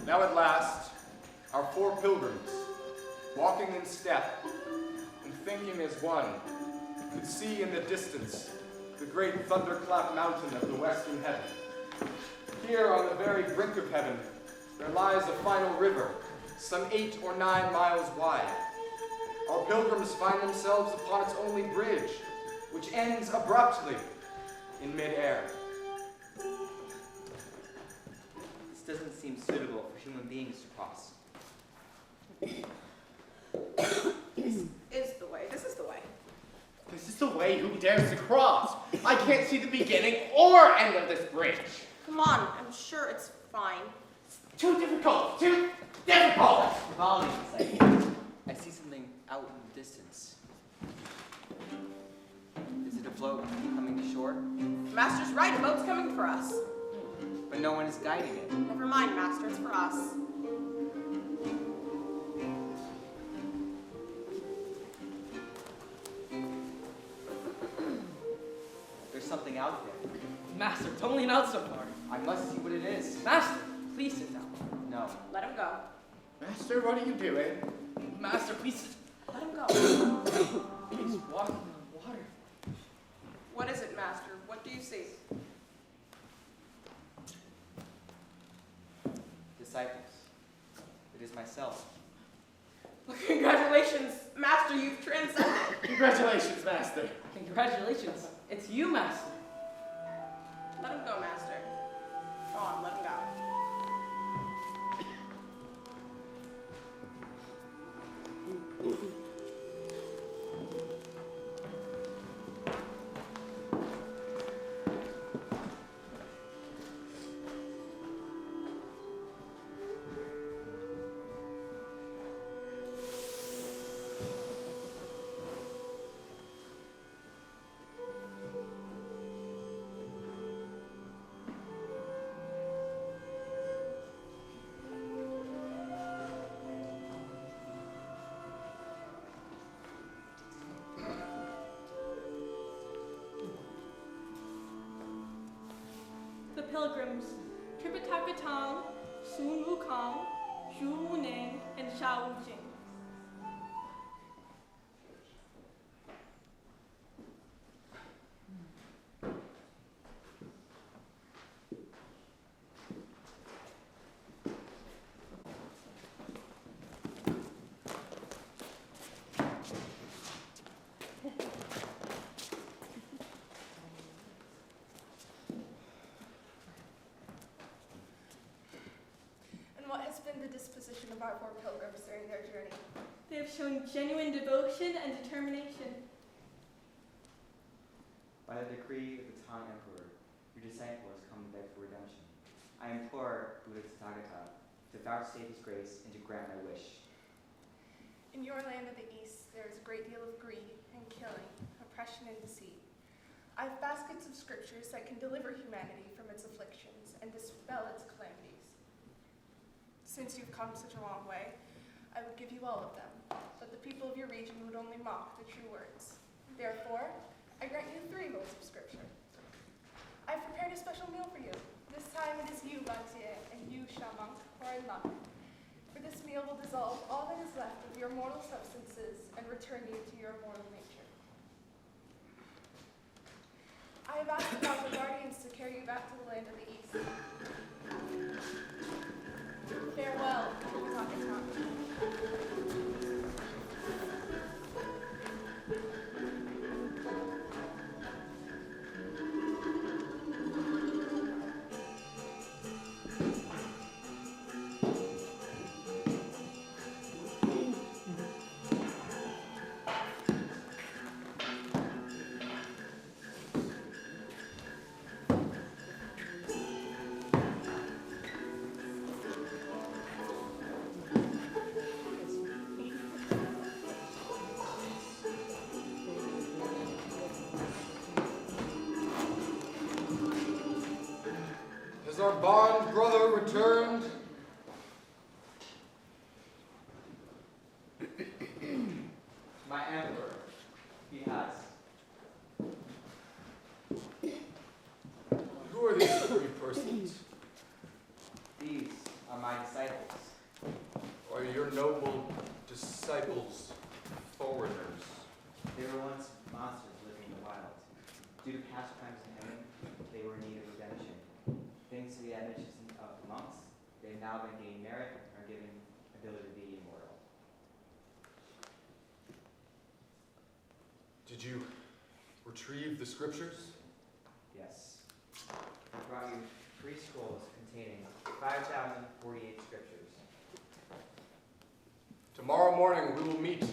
Speaker 2: Now at last, our four pilgrims, walking in step and thinking as one, could see in the distance the great thunderclap mountain of the western heaven. Here on the very brink of heaven, there lies a final river, some 8 or 9 miles wide. Our pilgrims find themselves upon its only bridge, which ends abruptly in midair.
Speaker 10: This doesn't seem suitable for human beings to cross.
Speaker 5: This is the way. This is the way.
Speaker 13: This is the way. Who dares to cross? I can't see the beginning or end of this bridge.
Speaker 5: Come on, I'm sure it's fine.
Speaker 13: Too difficult. Too difficult.
Speaker 10: Volumes, I see something out in the distance. Is it a boat coming to shore?
Speaker 5: Master's right, a boat's coming for us.
Speaker 10: But no one is guiding it.
Speaker 5: Never mind, Master, it's for us.
Speaker 10: There's something out there.
Speaker 11: Master, don't lean out so far.
Speaker 10: I must see what it is.
Speaker 11: Master, please sit down.
Speaker 10: No.
Speaker 5: Let him go.
Speaker 13: Master, what are you doing?
Speaker 11: Master, please.
Speaker 5: Let him go.
Speaker 11: He's walking on water.
Speaker 5: What is it, Master? What do you see?
Speaker 10: Disciples. It is myself.
Speaker 5: Well, congratulations, Master, you've transcended.
Speaker 13: Congratulations, Master.
Speaker 11: Congratulations. It's you, Master.
Speaker 5: Let him go, Master. Go on, let him go.
Speaker 3: The pilgrims, Tribatakatom, Sun Wukong, Xu Wuning, and Sha Wujing.
Speaker 9: What has been the disposition of our four pilgrims during their journey?
Speaker 3: They have shown genuine devotion and determination.
Speaker 10: By the decree of the Tang Emperor, your disciple has come to beg for redemption. I implore Buddha Tathagata to vouchsafe his grace and to grant my wish.
Speaker 9: In your land of the East, there is a great deal of greed and killing, oppression and deceit. I have baskets of scriptures that can deliver humanity from its afflictions and dispel its calamities. Since you've come such a long way, I would give you all of them, but the people of your region would only mock the true words. Therefore, I grant you 3 rolls of scripture. I've prepared a special meal for you. This time it is you, Lantie, and you, Shamunk, who are in luck. For this meal will dissolve all that is left of your mortal substances and return you to your mortal nature. I have asked about the guardians to carry you back to the land of the East. Farewell, Takataka.
Speaker 2: Has our bond brother returned?
Speaker 10: My emperor, he has.
Speaker 2: Who are these three persons?
Speaker 10: These are my disciples.
Speaker 2: Are your noble disciples foreigners?
Speaker 10: They were once monsters living in the wild. Due to past crimes in heaven, they were in need of redemption. Thanks to the admonition of the monks, they have now been gained merit and are given ability to be immortal.
Speaker 2: Did you retrieve the scriptures?
Speaker 10: Yes. I brought you 3 scrolls containing 5,048 scriptures.
Speaker 2: Tomorrow morning we will meet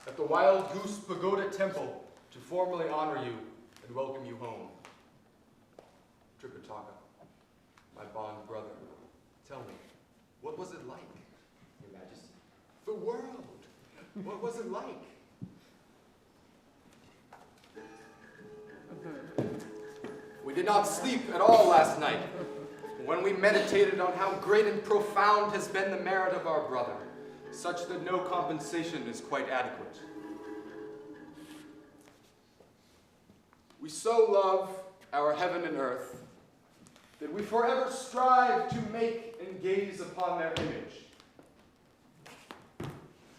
Speaker 2: at the Wild Goose Pagoda Temple to formally honor you and welcome you home. Tripitaka, my bond brother, tell me, what was it like?
Speaker 10: Your Majesty.
Speaker 2: The world, what was it like? We did not sleep at all last night when we meditated on how great and profound has been the merit of our brother, such that no compensation is quite adequate. We so love our heaven and earth that we forever strive to make and gaze upon their image.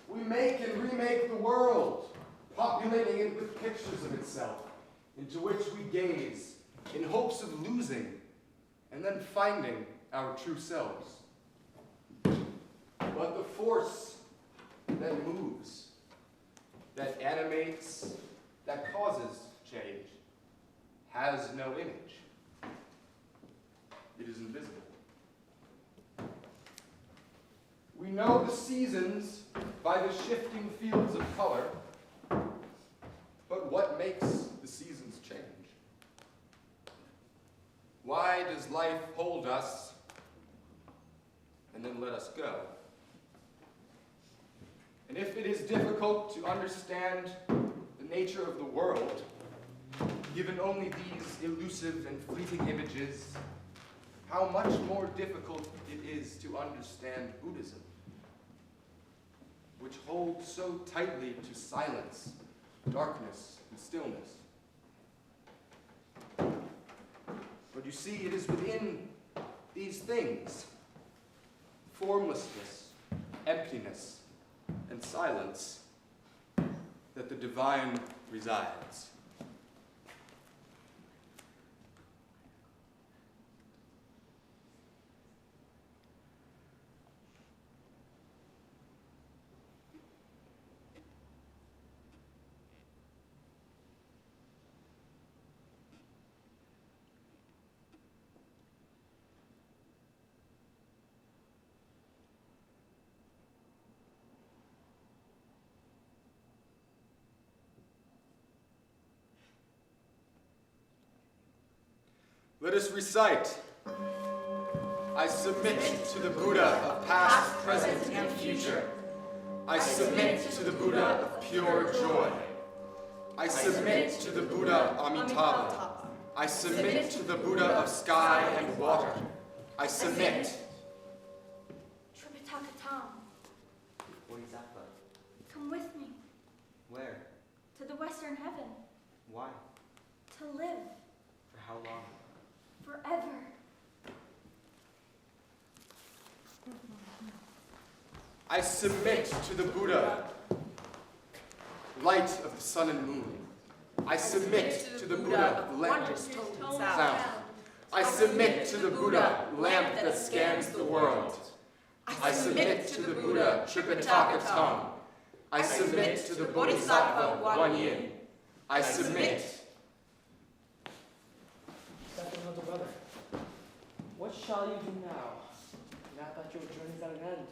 Speaker 2: We make and remake the world, populating it with pictures of itself, into which we gaze in hopes of losing and then finding our true selves. But the force that moves, that animates, that causes change, has no image. It is invisible. We know the seasons by the shifting fields of color, but what makes the seasons change? Why does life hold us and then let us go? And if it is difficult to understand the nature of the world, given only these elusive and fleeting images, how much more difficult it is to understand Buddhism, which holds so tightly to silence, darkness, and stillness. But you see, it is within these things, formlessness, emptiness, and silence, that the divine resides. Let us recite. I submit to the Buddha of past, present, and future. I submit to the Buddha of pure joy. I submit to the Buddha Amitabha. I submit to the Buddha of sky and water. I submit.
Speaker 3: Tripitaka Tom,
Speaker 10: Bodhisattva.
Speaker 3: come with me
Speaker 10: Where?
Speaker 3: to the Western Heaven
Speaker 10: Why?
Speaker 3: to live
Speaker 10: For how long?
Speaker 3: forever.
Speaker 2: I submit to the Buddha, light of the sun and moon. I submit to the Buddha of wondrous tone and sound. I submit to the Buddha, lamp that scans the world. I submit to the Buddha, Tripitaka tongue. I submit to the Bodhisattva, Guan Yin. I submit.
Speaker 11: Second little brother, what shall you do now that your journey is at an end?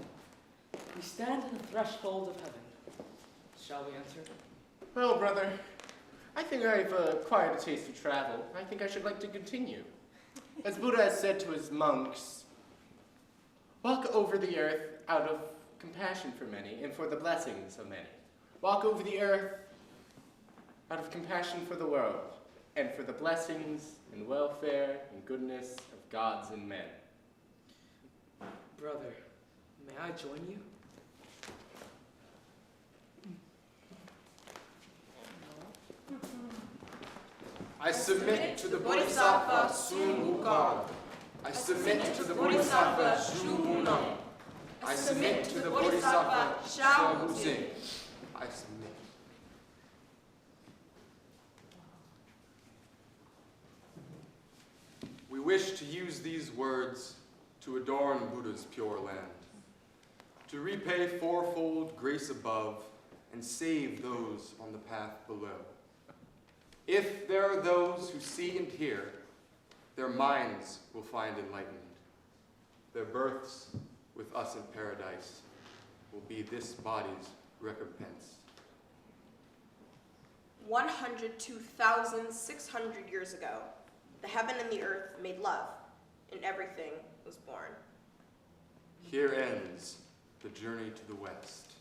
Speaker 11: We stand on the threshold of heaven. Shall we enter?
Speaker 13: Well, brother, I think I've acquired a taste for travel. I think I should like to continue. As Buddha has said to his monks, walk over the earth out of compassion for many and for the blessings of many. Walk over the earth out of compassion for the world and for the blessings and welfare and goodness of
Speaker 2: gods and men.
Speaker 11: Brother, may I join you?
Speaker 2: I submit to the Bodhisattva Sun Wukong. I submit to the Bodhisattva Shu Wunong. I submit to the Bodhisattva Xiao Huzing. I submit. We wish to use these words to adorn Buddha's pure land, to repay fourfold grace above and save those on the path below. If there are those who see and hear, their minds will find enlightenment. Their births with us in paradise will be this body's recompense.
Speaker 5: 102,600 years ago, the heaven and the earth made love, and everything was born.
Speaker 2: Here ends the journey to the West.